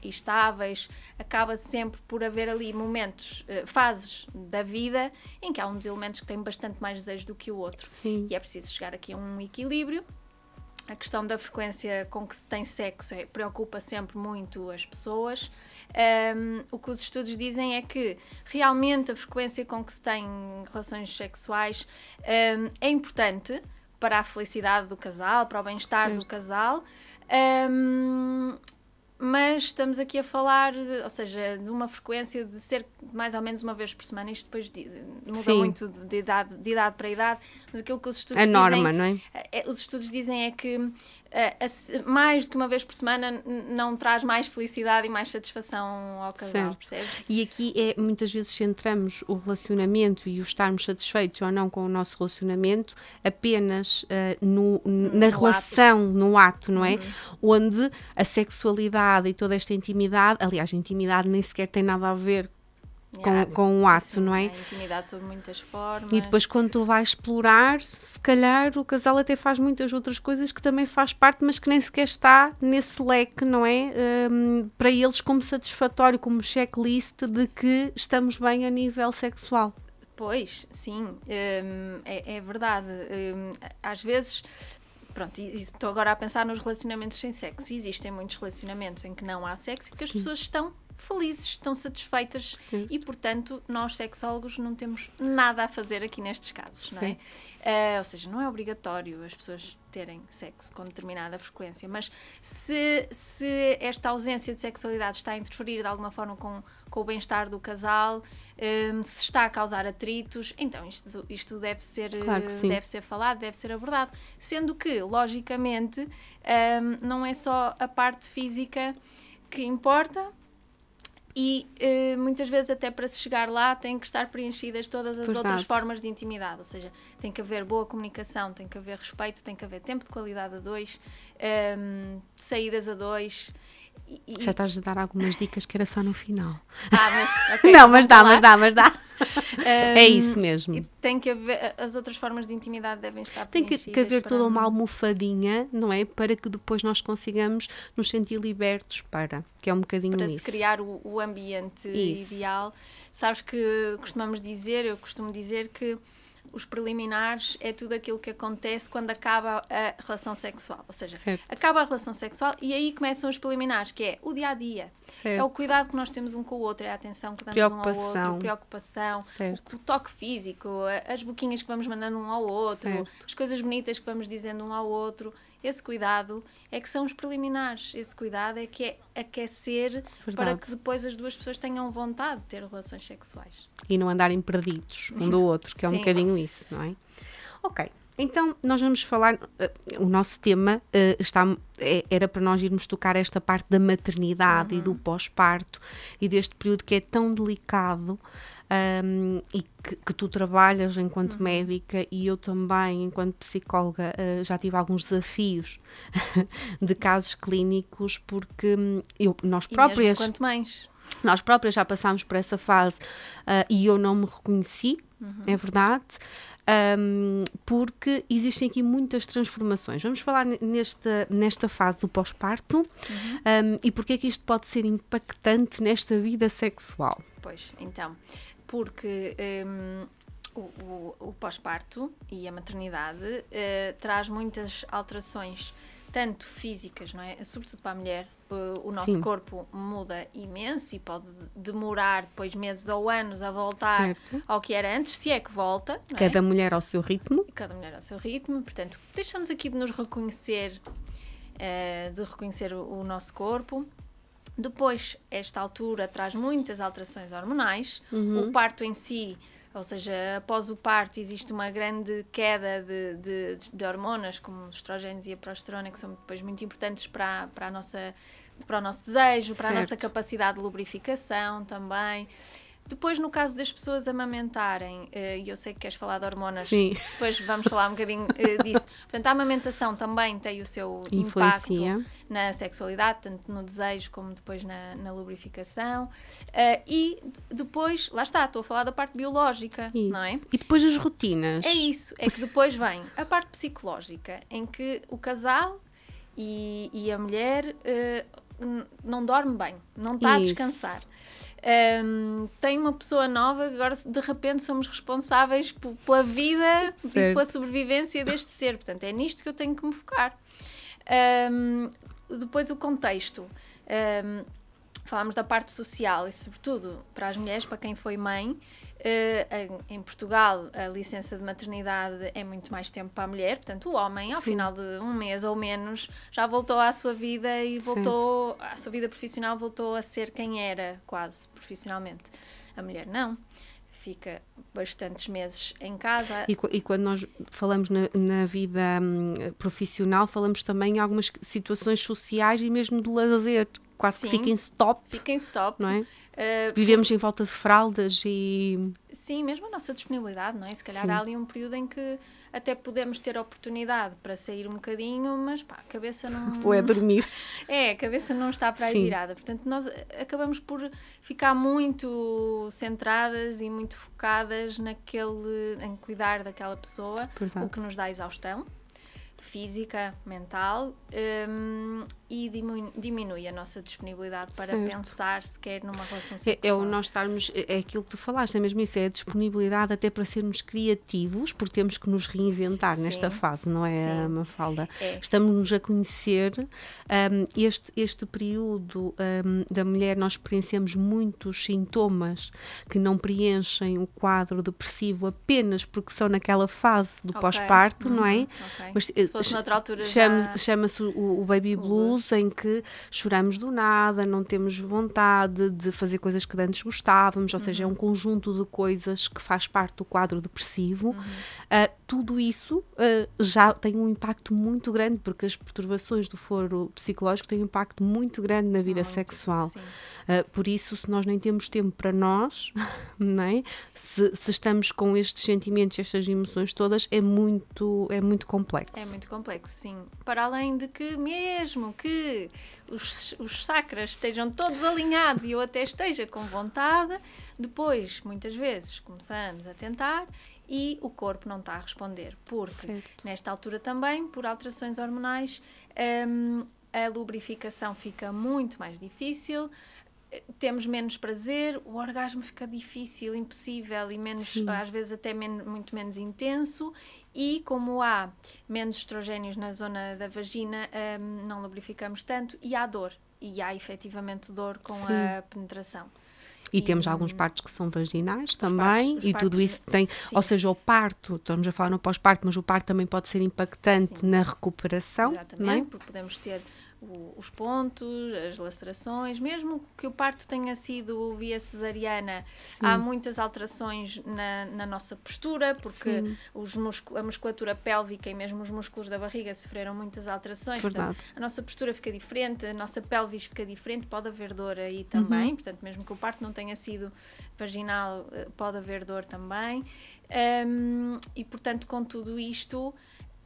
e estáveis, acaba sempre por haver ali momentos, fases da vida, em que há um dos elementos que tem bastante mais desejo do que o outro. Sim. E é preciso chegar aqui a um equilíbrio. A questão da frequência com que se tem sexo preocupa sempre muito as pessoas. O que os estudos dizem é que realmente a frequência com que se tem relações sexuais é importante para a felicidade do casal, para o bem-estar do casal, mas estamos aqui a falar, ou seja, de uma frequência de ser mais ou menos uma vez por semana. Isto depois muda muito de idade para idade, mas aquilo que os estudos dizem... A norma, não é? Os estudos dizem é que mais do que uma vez por semana não traz mais felicidade e mais satisfação ao casal, percebes? E aqui muitas vezes centramos o relacionamento e o estarmos satisfeitos ou não com o nosso relacionamento apenas na relação, no ato, não é? Onde a sexualidade e toda esta intimidade, aliás, a intimidade nem sequer tem nada a ver com o ato, não é? A intimidade sob muitas formas. E depois quando tu vais explorar, se calhar o casal até faz muitas outras coisas que também faz parte, mas que nem sequer está nesse leque, não é? Para eles como satisfatório, como checklist de que estamos bem a nível sexual. Pois, sim, é verdade. Às vezes... Pronto, e estou agora a pensar nos relacionamentos sem sexo. Existem muitos relacionamentos em que não há sexo e que as pessoas estão felizes, estão satisfeitas. Sim. E, portanto, nós sexólogos não temos nada a fazer aqui nestes casos, não é? Ou seja, não é obrigatório as pessoas terem sexo com determinada frequência, mas se esta ausência de sexualidade está a interferir de alguma forma com o bem-estar do casal, se está a causar atritos, então isto deve ser falado, deve ser abordado, sendo que, logicamente, não é só a parte física que importa. E muitas vezes até para se chegar lá têm que estar preenchidas todas as outras formas de intimidade, ou seja, tem que haver boa comunicação, tem que haver respeito, tem que haver tempo de qualidade a dois, saídas a dois. Já estás a dar algumas dicas que era só no final. Mas, okay, não, mas dá. É isso mesmo. E tem que haver, as outras formas de intimidade devem estar preenchidas. Tem que haver toda uma almofadinha, não é? Para que depois nós consigamos nos sentir libertos que é um bocadinho para isso. Se criar o ambiente ideal. Sabes que eu costumo dizer que os preliminares é tudo aquilo que acontece quando acaba a relação sexual. Ou seja, acaba a relação sexual e aí começam os preliminares, que é o dia-a-dia. É o cuidado que nós temos um com o outro, é a atenção que damos um ao outro, preocupação, o toque físico, as boquinhas que vamos mandando um ao outro, as coisas bonitas que vamos dizendo um ao outro. Esse cuidado é que são os preliminares. Esse cuidado é que é aquecer para que depois as duas pessoas tenham vontade de ter relações sexuais. E não andarem perdidos um do outro, que é um bocadinho isso, não é? Ok, então nós vamos falar, o nosso tema era para nós irmos tocar esta parte da maternidade e do pós-parto e deste período que é tão delicado. E que tu trabalhas enquanto médica e eu também, enquanto psicóloga, já tive alguns desafios de casos clínicos porque nós próprias... quanto mais... Nós próprias já passámos por essa fase e eu não me reconheci, é verdade, porque existem aqui muitas transformações. Vamos falar nesta fase do pós-parto e porque é que isto pode ser impactante nesta vida sexual. Pois, então, porque o pós-parto e a maternidade traz muitas alterações, tanto físicas, não é? Sobretudo para a mulher, o nosso corpo muda imenso e pode demorar depois meses ou anos a voltar ao que era antes, se é que volta. Não Cada mulher ao seu ritmo. Cada mulher ao seu ritmo, portanto, deixamos aqui de nos reconhecer, o nosso corpo. Depois, esta altura traz muitas alterações hormonais, o parto em si, ou seja, após o parto existe uma grande queda de hormonas, como os estrógenos e a progesterona, que são depois muito importantes para o nosso desejo, para a nossa capacidade de lubrificação também. Depois, no caso das pessoas amamentarem, e eu sei que queres falar de hormonas, depois vamos falar um bocadinho disso. Portanto, a amamentação também tem o seu impacto na sexualidade, tanto no desejo como depois na lubrificação. E depois, lá está, estou a falar da parte biológica, não é? E depois as rotinas. É isso, é que depois vem a parte psicológica, em que o casal e a mulher não dorme bem, não está a descansar. Tem uma pessoa nova, agora de repente somos responsáveis pela vida e pela sobrevivência deste ser, portanto é nisto que eu tenho que me focar. Depois o contexto, Falámos da parte social e, sobretudo, para as mulheres, para quem foi mãe. Em Portugal, a licença de maternidade é muito mais tempo para a mulher, portanto, o homem, ao final de um mês ou menos, já voltou à sua vida e voltou à sua vida profissional, voltou a ser quem era, quase, profissionalmente. A mulher não. Fica bastantes meses em casa. E quando nós falamos na vida profissional, falamos também em algumas situações sociais e mesmo de lazer, quase que fica em stop. Fica em stop. Não é? Vivemos em volta de fraldas e... Sim, mesmo a nossa disponibilidade, não é? Se calhar há ali um período em que até podemos ter oportunidade para sair um bocadinho, mas pá, a cabeça não... Ou é dormir. A cabeça não está para aí virada. Portanto, nós acabamos por ficar muito centradas e muito focadas em cuidar daquela pessoa, o que nos dá exaustão física, mental, e diminui a nossa disponibilidade para pensar sequer numa relação sexual. É o nós estarmos, é aquilo que tu falaste, é mesmo isso, é a disponibilidade até para sermos criativos, porque temos que nos reinventar nesta fase, não é, Mafalda? Estamos-nos a conhecer, este período da mulher, nós experienciamos muitos sintomas que não preenchem o quadro depressivo apenas porque são naquela fase do pós-parto, não é? Mas, se fosse noutra altura chama-se o baby blues, em que choramos do nada, não temos vontade de fazer coisas que antes gostávamos, ou seja, é um conjunto de coisas que faz parte do quadro depressivo. Tudo isso já tem um impacto muito grande, porque as perturbações do foro psicológico têm um impacto muito grande na vida sexual. Por isso, se nós nem temos tempo para nós, não é? Se estamos com estes sentimentos, estas emoções todas, é muito complexo. É muito complexo, sim. Para além de que, mesmo que os chakras estejam todos alinhados e eu até esteja com vontade, depois, muitas vezes, começamos a tentar e o corpo não está a responder. Porque, nesta altura também, por alterações hormonais, a lubrificação fica muito mais difícil, temos menos prazer, o orgasmo fica difícil, impossível e menos, às vezes até muito menos intenso, e como há menos estrogénios na zona da vagina, não lubrificamos tanto e há dor, e há efetivamente dor com a penetração. E temos alguns partos que são vaginais também, e tudo isso tem, ou seja, o parto, estamos a falar no pós-parto, mas o parto também pode ser impactante na recuperação. Exatamente, não é? Porque podemos ter os pontos, as lacerações, mesmo que o parto tenha sido via cesariana, há muitas alterações na nossa postura, porque a musculatura pélvica e mesmo os músculos da barriga sofreram muitas alterações. Portanto, a nossa postura fica diferente, a nossa pelvis fica diferente, pode haver dor aí também, portanto, mesmo que o parto não tenha sido vaginal, pode haver dor também. E, portanto, com tudo isto,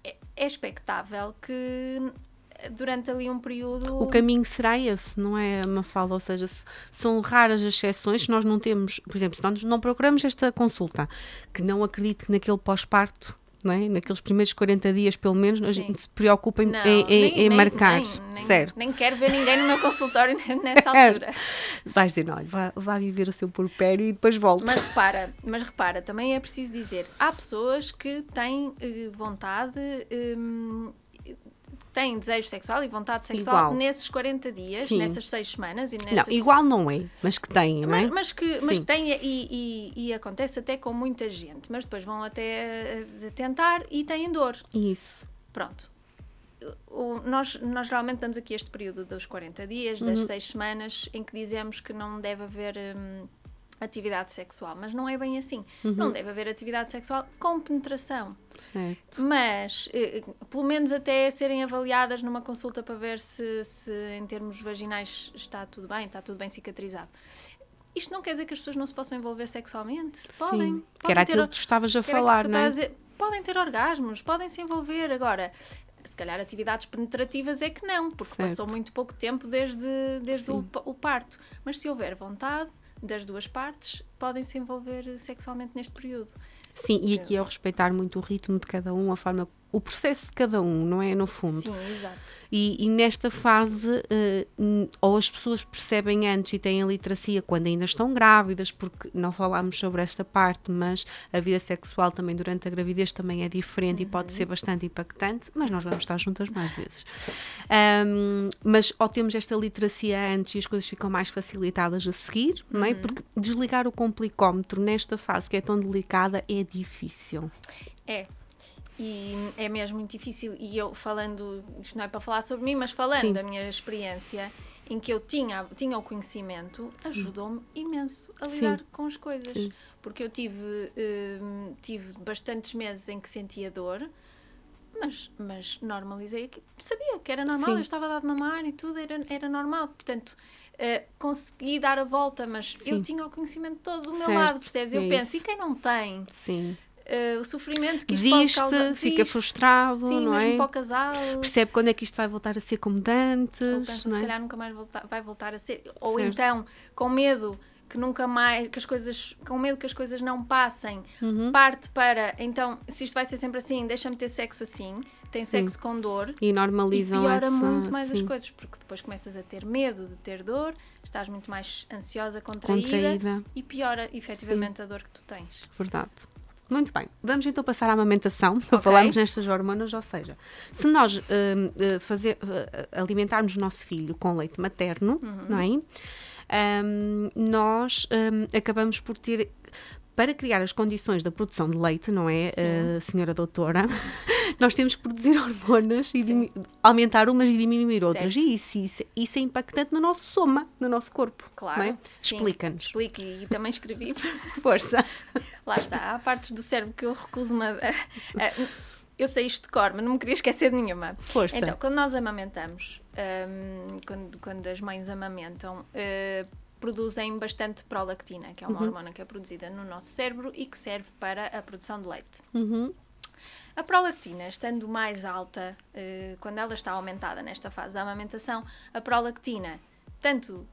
é expectável que durante ali um período... O caminho será esse, não é, Mafalda? Ou seja, são raras as exceções, se nós não temos, por exemplo, se nós não procuramos esta consulta, que não acredito que naquele pós-parto, não é? Naqueles primeiros 40 dias, pelo menos, a gente se preocupa em marcar, certo? Nem quero ver ninguém no meu consultório nessa altura. Vais dizer, olha, vá viver o seu puerpério e depois volta. Mas repara, também é preciso dizer, há pessoas que têm vontade... têm desejo sexual e vontade sexual nesses 40 dias, nessas 6 semanas. Não, igual não é, mas que têm, não é? Mas que têm e acontece até com muita gente, mas depois vão até tentar e têm dor. Isso. Pronto. Nós geralmente damos aqui este período dos 40 dias, das 6 semanas, em que dizemos que não deve haver... atividade sexual, mas não é bem assim. Não deve haver atividade sexual com penetração. Certo. Mas, pelo menos até serem avaliadas numa consulta para ver se em termos vaginais está tudo bem cicatrizado. Isto não quer dizer que as pessoas não se possam envolver sexualmente. Podem. Que era aquilo que tu estavas a falar, não é? Podem ter orgasmos, podem se envolver. Agora, se calhar atividades penetrativas é que não, porque passou muito pouco tempo desde o parto. Mas se houver vontade das duas partes, podem se envolver sexualmente neste período. Sim, e aqui é o respeitar muito o ritmo de cada um, a forma, o processo de cada um, não é? No fundo. Sim, exato. E nesta fase, ou as pessoas percebem antes e têm a literacia quando ainda estão grávidas, porque não falámos sobre esta parte, mas a vida sexual também durante a gravidez também é diferente e pode ser bastante impactante, mas nós vamos estar juntas mais vezes. Mas ou temos esta literacia antes e as coisas ficam mais facilitadas a seguir, não é? Porque desligar o complicómetro nesta fase que é tão delicada é difícil. É. E é mesmo muito difícil, e eu falando, isto não é para falar sobre mim, mas falando Sim. da minha experiência, em que eu tinha o conhecimento, ajudou-me imenso a lidar com as coisas. Sim. Porque eu tive bastantes meses em que sentia dor, mas normalizei, sabia que era normal, Sim. eu estava a dar de mamar e tudo, era normal, portanto... consegui dar a volta, mas eu tinha o conhecimento todo do meu lado, percebes? Eu penso, e quem não tem? Sim. O sofrimento que isto pode causar, fica frustrado, sim, não mesmo é? para o casal. Percebe quando é que isto vai voltar a ser como de antes, Ou pensa, não se é? calhar nunca mais vai voltar a ser. Ou Certo. então, com medo que nunca mais, com medo que as coisas não passem, parte para, então, se isto vai ser sempre assim, deixa-me ter sexo assim, tem sexo com dor. E normalizam E piora essa, muito mais as sim, coisas, porque depois começas a ter medo de ter dor, estás muito mais ansiosa, contraída. E piora efetivamente a dor que tu tens. Verdade. Muito bem, vamos então passar à amamentação, para falarmos nestas hormonas, ou seja, se nós alimentarmos o nosso filho com leite materno, não é? Nós acabamos por ter, para criar as condições da produção de leite, não é, senhora doutora, nós temos que produzir hormonas e aumentar umas e diminuir outras. Certo. E isso é impactante no nosso soma, no nosso corpo. Claro. Não é? Sim. Explica-nos. Explique, e também escrevi. Força. Lá está, há partes do cérebro que eu recuso-me eu sei isto de cor, mas não me queria esquecer de nenhuma. Força. Então, quando nós amamentamos, quando as mães amamentam, produzem bastante prolactina, que é uma hormona que é produzida no nosso cérebro e que serve para a produção de leite. A prolactina, estando mais alta, quando ela está aumentada nesta fase da amamentação, a prolactina tanto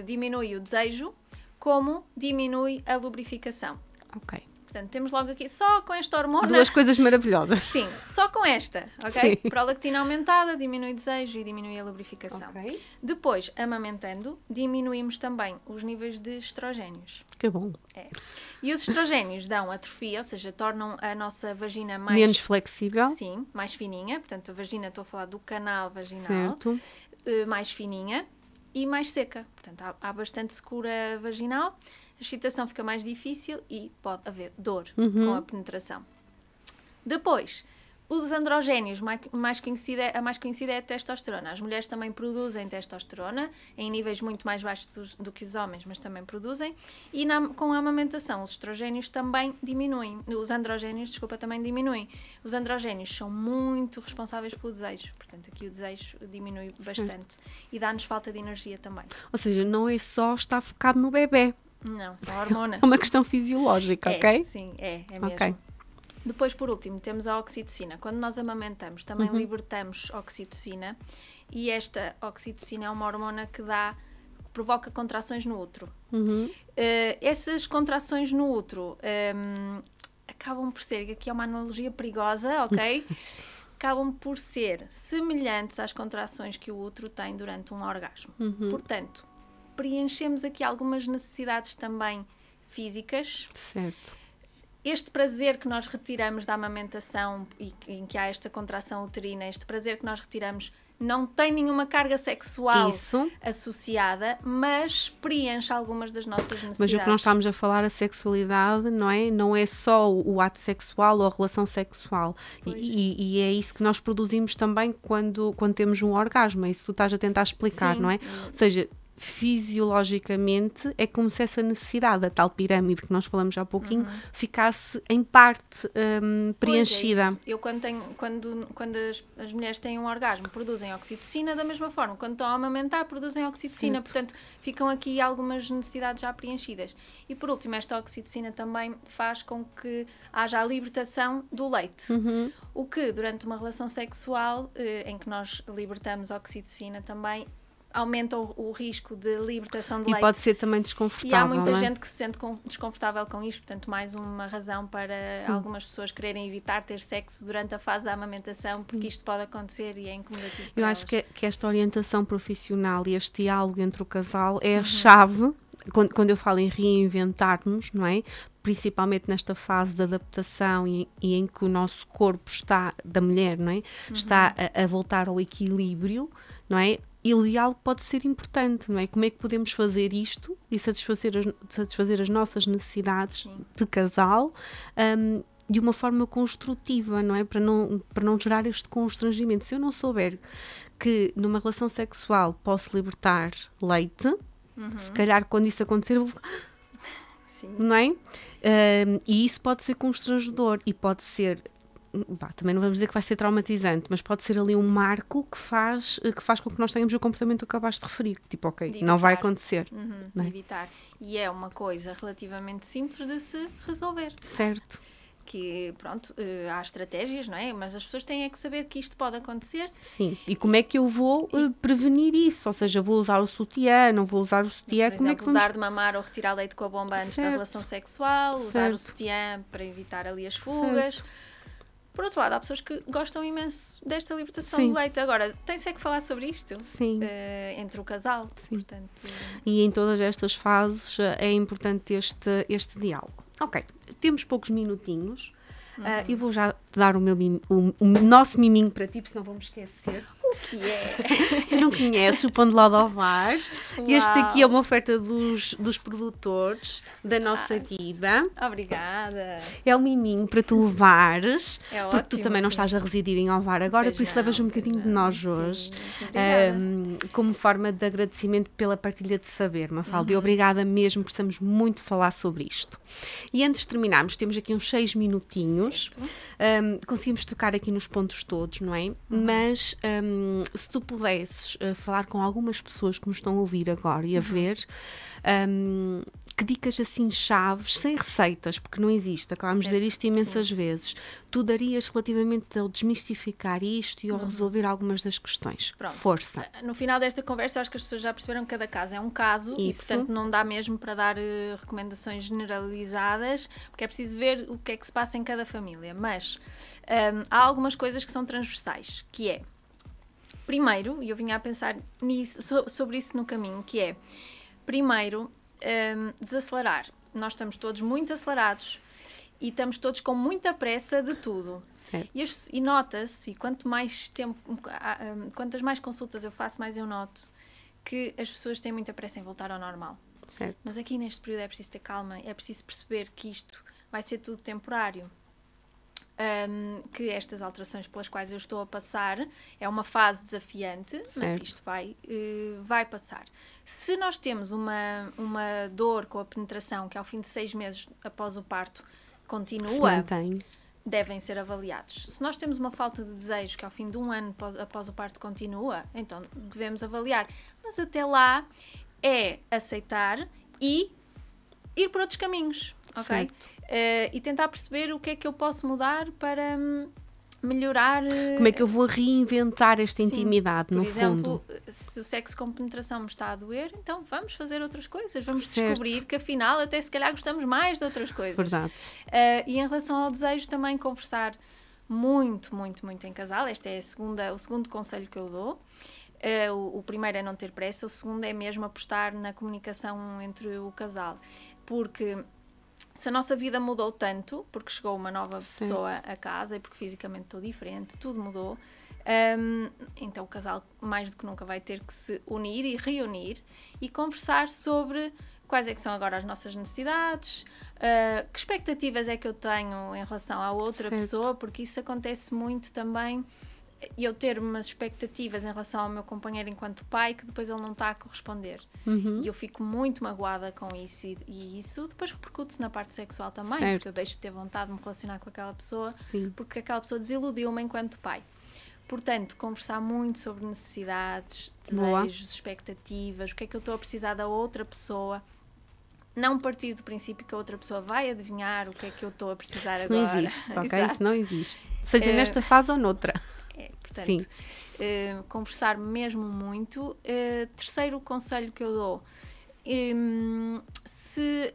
diminui o desejo como diminui a lubrificação. Ok. Portanto, temos logo aqui, só com esta hormona... Duas coisas maravilhosas. Sim, só com esta, ok? Sim. Prolactina aumentada, diminui o desejo e diminui a lubrificação. Ok. Depois, amamentando, diminuímos também os níveis de estrogénios. Que bom. É. E os estrogénios dão atrofia, ou seja, tornam a nossa vagina mais... Menos flexível. Sim, mais fininha. Portanto, a vagina, estou a falar do canal vaginal. Certo. Mais fininha e mais seca. Portanto, há bastante secura vaginal. A excitação fica mais difícil e pode haver dor com a penetração. Depois, os androgénios, a mais conhecida é a testosterona. As mulheres também produzem testosterona em níveis muito mais baixos do que os homens, mas também produzem. E com a amamentação, os estrogénios também diminuem. Os androgénios, desculpa, também diminuem. Os androgénios são muito responsáveis pelo desejo. Portanto, aqui o desejo diminui bastante. E dá-nos falta de energia também. Ou seja, não é só estar focado no bebê. Não, são hormonas. É uma questão fisiológica, ok? Sim, é mesmo. Ok. Depois, por último, temos a oxitocina. Quando nós amamentamos, também libertamos oxitocina. E esta oxitocina é uma hormona que provoca contrações no útero. Essas contrações no útero acabam por ser, aqui é uma analogia perigosa, ok? Acabam por ser semelhantes às contrações que o útero tem durante um orgasmo. Portanto, preenchemos aqui algumas necessidades também físicas. Certo. Este prazer que nós retiramos da amamentação e em que há esta contração uterina, este prazer que nós retiramos não tem nenhuma carga sexual associada, mas preenche algumas das nossas necessidades. Mas o que nós estamos a falar, a sexualidade, não é? Não é só o ato sexual ou a relação sexual. E é isso que nós produzimos também quando temos um orgasmo. É isso que tu estás a tentar explicar, não é? Ou seja, fisiologicamente é como se essa necessidade, a tal pirâmide que nós falamos há pouquinho, ficasse em parte preenchida. Pois é, eu quando as mulheres têm um orgasmo produzem oxitocina da mesma forma, quando estão a amamentar produzem oxitocina, Certo. portanto ficam aqui algumas necessidades já preenchidas. E por último, esta oxitocina também faz com que haja a libertação do leite, o que durante uma relação sexual em que nós libertamos oxitocina também aumenta o risco de libertação de E leite. pode ser também desconfortável. E há muita não é? gente que se sente desconfortável com isto, portanto, mais uma razão para algumas pessoas quererem evitar ter sexo durante a fase da amamentação, porque isto pode acontecer e é incomodativo. Eu acho que esta orientação profissional e este diálogo entre o casal é a chave, quando eu falo em reinventar-nos, não é? Principalmente nesta fase de adaptação e em que o nosso corpo está, da mulher, não é? Está a voltar ao equilíbrio, não é? E o diálogo pode ser importante, não é? Como é que podemos fazer isto e satisfazer as nossas necessidades de casal de uma forma construtiva, não é? Para não gerar este constrangimento. Se eu não souber que numa relação sexual posso libertar leite, se calhar quando isso acontecer eu vou ficar... Não é? E isso pode ser constrangedor e pode ser... também não vamos dizer que vai ser traumatizante, mas pode ser ali um marco que faz com que nós tenhamos o comportamento que acabaste de referir. Tipo, ok, não vai acontecer. De evitar. E é uma coisa relativamente simples de se resolver. Certo. Que, pronto, há estratégias, não é? Mas as pessoas têm é que saber que isto pode acontecer. Sim. E como é que eu vou prevenir isso? Ou seja, vou usar o sutiã, não vou usar o sutiã? Por como exemplo, é que vamos... dar de mamar ou retirar leite com a bomba antes da relação sexual, usar o sutiã para evitar ali as fugas. Certo. Por outro lado, há pessoas que gostam imenso desta libertação de leite. Agora, tem-se é que falar sobre isto entre o casal. Sim. Portanto... E em todas estas fases é importante este diálogo. Ok, temos poucos minutinhos. Eu vou já dar o nosso miminho para ti, porque senão vou-me esquecer. O que é? Tu não conheces o Pão de Ló de Ovar? Este aqui é uma oferta dos produtores da nossa Guida. Obrigada. É um miminho para tu levares, é porque tu também não estás a residir em Ovar agora, por isso levas um bocadinho de nós hoje. Como forma de agradecimento pela partilha de saber, Mafalda. E obrigada mesmo, precisamos muito falar sobre isto. E antes de terminarmos, temos aqui uns 6 minutinhos. Conseguimos tocar aqui nos pontos todos, não é? Mas se tu pudesses falar com algumas pessoas que nos estão a ouvir agora e a ver, que dicas assim chaves, sem receitas, porque não existe, acabámos de dizer isto imensas vezes, tu darias relativamente ao desmistificar isto e ao resolver algumas das questões? Pronto. Força. No final desta conversa, acho que as pessoas já perceberam que cada caso é um caso e, portanto, não dá mesmo para dar recomendações generalizadas, porque é preciso ver o que é que se passa em cada família. Mas há algumas coisas que são transversais, que é, primeiro, e eu vinha a pensar sobre isso no caminho, que é, primeiro, desacelerar. Nós estamos todos muito acelerados e estamos todos com muita pressa de tudo. E nota-se, e quanto mais tempo, quantas mais consultas eu faço, mais eu noto que as pessoas têm muita pressa em voltar ao normal. Certo. Mas aqui neste período é preciso ter calma, é preciso perceber que isto vai ser tudo temporário. Que estas alterações pelas quais eu estou a passar é uma fase desafiante, mas isto vai passar. Se nós temos uma dor com a penetração que ao fim de 6 meses após o parto continua, devem ser avaliados. Se nós temos uma falta de desejo que ao fim de 1 ano após o parto continua, então devemos avaliar. Mas até lá é aceitar e ir por outros caminhos, ok? E tentar perceber o que é que eu posso mudar para melhorar... Como é que eu vou reinventar esta intimidade, no fundo? Por exemplo, se o sexo com penetração me está a doer, então vamos fazer outras coisas. Vamos descobrir que afinal até se calhar gostamos mais de outras coisas. Verdade. E em relação ao desejo, também conversar muito, muito, muito em casal. Este é o segundo conselho que eu dou. O primeiro é não ter pressa, o segundo é mesmo apostar na comunicação entre o casal. Porque... se a nossa vida mudou tanto, porque chegou uma nova pessoa a casa e porque fisicamente estou diferente, tudo mudou, então o casal mais do que nunca vai ter que se unir e reunir e conversar sobre quais é que são agora as nossas necessidades, que expectativas é que eu tenho em relação à outra pessoa, porque isso acontece muito também, eu ter umas expectativas em relação ao meu companheiro enquanto pai que depois ele não está a corresponder. E eu fico muito magoada com isso e isso depois repercute-se na parte sexual também, porque eu deixo de ter vontade de me relacionar com aquela pessoa porque aquela pessoa desiludiu-me enquanto pai. Portanto, conversar muito sobre necessidades, desejos, expectativas, o que é que eu estou a precisar da outra pessoa. Não partir do princípio que a outra pessoa vai adivinhar o que é que eu estou a precisar agora. Isso não existe, ok? Isso não existe. Seja nesta fase ou noutra. Portanto, conversar mesmo muito. Terceiro conselho que eu dou, se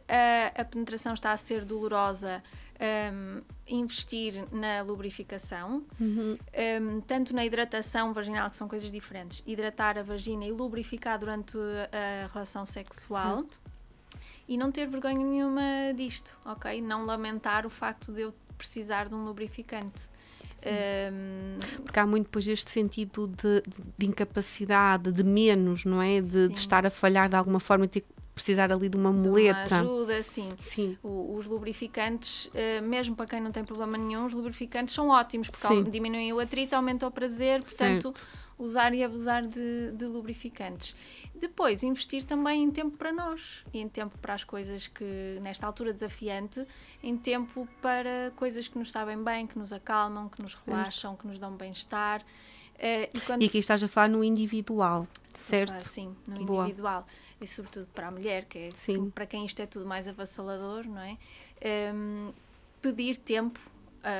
a penetração está a ser dolorosa, investir na lubrificação, tanto na hidratação vaginal, que são coisas diferentes, hidratar a vagina e lubrificar durante a relação sexual. Certo. E não ter vergonha nenhuma disto, ok? Não lamentar o facto de eu precisar de um lubrificante. Porque há muito depois este sentido de incapacidade, de menos, não é? De estar a falhar de alguma forma e ter que precisar ali de uma muleta. De uma ajuda, sim. Os lubrificantes, mesmo para quem não tem problema nenhum, os lubrificantes são ótimos, porque diminuem o atrito, aumentam o prazer, portanto, usar e abusar de lubrificantes. Depois, investir também em tempo para nós, e em tempo para as coisas que, nesta altura desafiante, em tempo para coisas que nos sabem bem, que nos acalmam, que nos relaxam, que nos dão bem-estar. E aqui estás a falar no individual, certo? Sim, no individual. E sobretudo para a mulher, que é para quem isto é tudo mais avassalador, não é? Pedir tempo,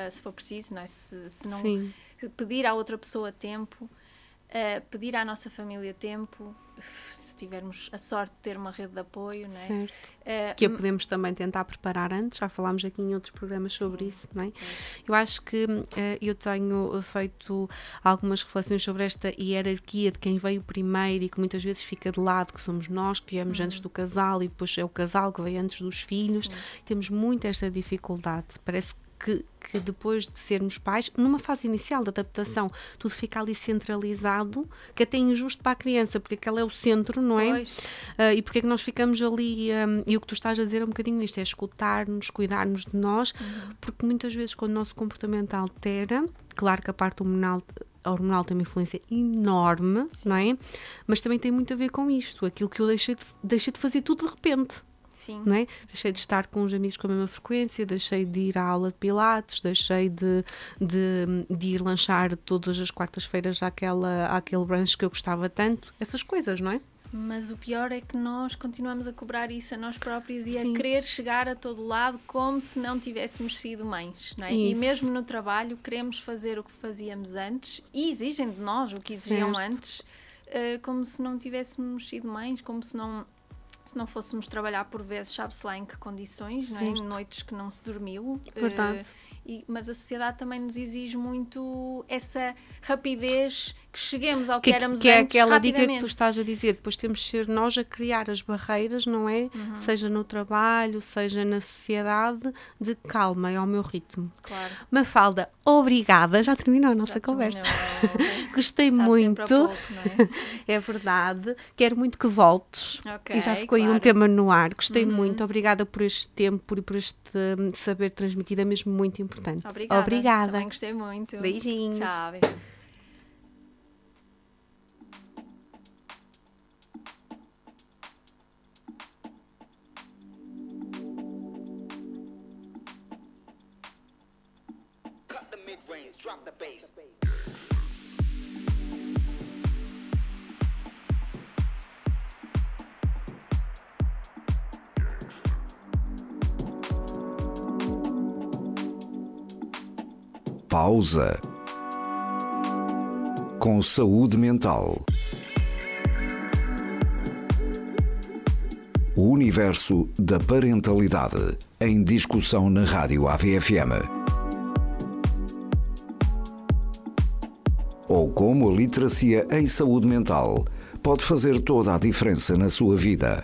se for preciso, não é? Se não pedir à outra pessoa tempo, pedir à nossa família tempo, se tivermos a sorte de ter uma rede de apoio, não é? Certo. Que a podemos também tentar preparar antes, já falámos aqui em outros programas sobre isso, não é? Eu acho que eu tenho feito algumas reflexões sobre esta hierarquia de quem veio primeiro e que muitas vezes fica de lado, que somos nós, que viemos antes do casal e depois é o casal que veio antes dos filhos. Temos muito esta dificuldade, parece que depois de sermos pais, numa fase inicial de adaptação, tudo fica ali centralizado, que até é injusto para a criança, porque aquele é o centro, não é? E porque é que nós ficamos ali, e o que tu estás a dizer é um bocadinho isto, é escutar-nos, cuidar-nos de nós, porque muitas vezes quando o nosso comportamento altera, claro que a parte hormonal tem uma influência enorme, não é? Mas também tem muito a ver com isto, aquilo que eu deixei de fazer tudo de repente. Não é? Deixei de estar com os amigos com a mesma frequência, deixei de ir à aula de pilates, deixei de ir lanchar todas as quartas-feiras àquele brunch que eu gostava tanto, essas coisas, não é? Mas o pior é que nós continuamos a cobrar isso a nós próprios e a querer chegar a todo lado como se não tivéssemos sido mães, não é? E mesmo no trabalho queremos fazer o que fazíamos antes e exigem de nós o que exigiam antes, como se não tivéssemos sido mães, como se não fôssemos trabalhar por vezes, sabe-se lá em que condições, não é? Em noites que não se dormiu. Verdade. Mas a sociedade também nos exige muito essa rapidez, que cheguemos ao que éramos antes rapidamente. Que é aquela dica que tu estás a dizer, depois temos de ser nós a criar as barreiras, não é? Seja no trabalho, seja na sociedade, de calma, é ao meu ritmo. Claro. Mafalda, obrigada, já terminou a nossa conversa. Gostei muito. Pouco, não é? É verdade, quero muito que voltes. E já ficou aí um tema no ar, gostei muito, obrigada por este tempo e por este saber transmitido, é mesmo muito importante. Obrigada. Também gostei muito. Beijinhos. Tchau, beijinhos. Cut the mid-range, drop the bass. Pausa. Com saúde mental. O universo da parentalidade em discussão na Rádio AVFM. Ou como a literacia em saúde mental pode fazer toda a diferença na sua vida.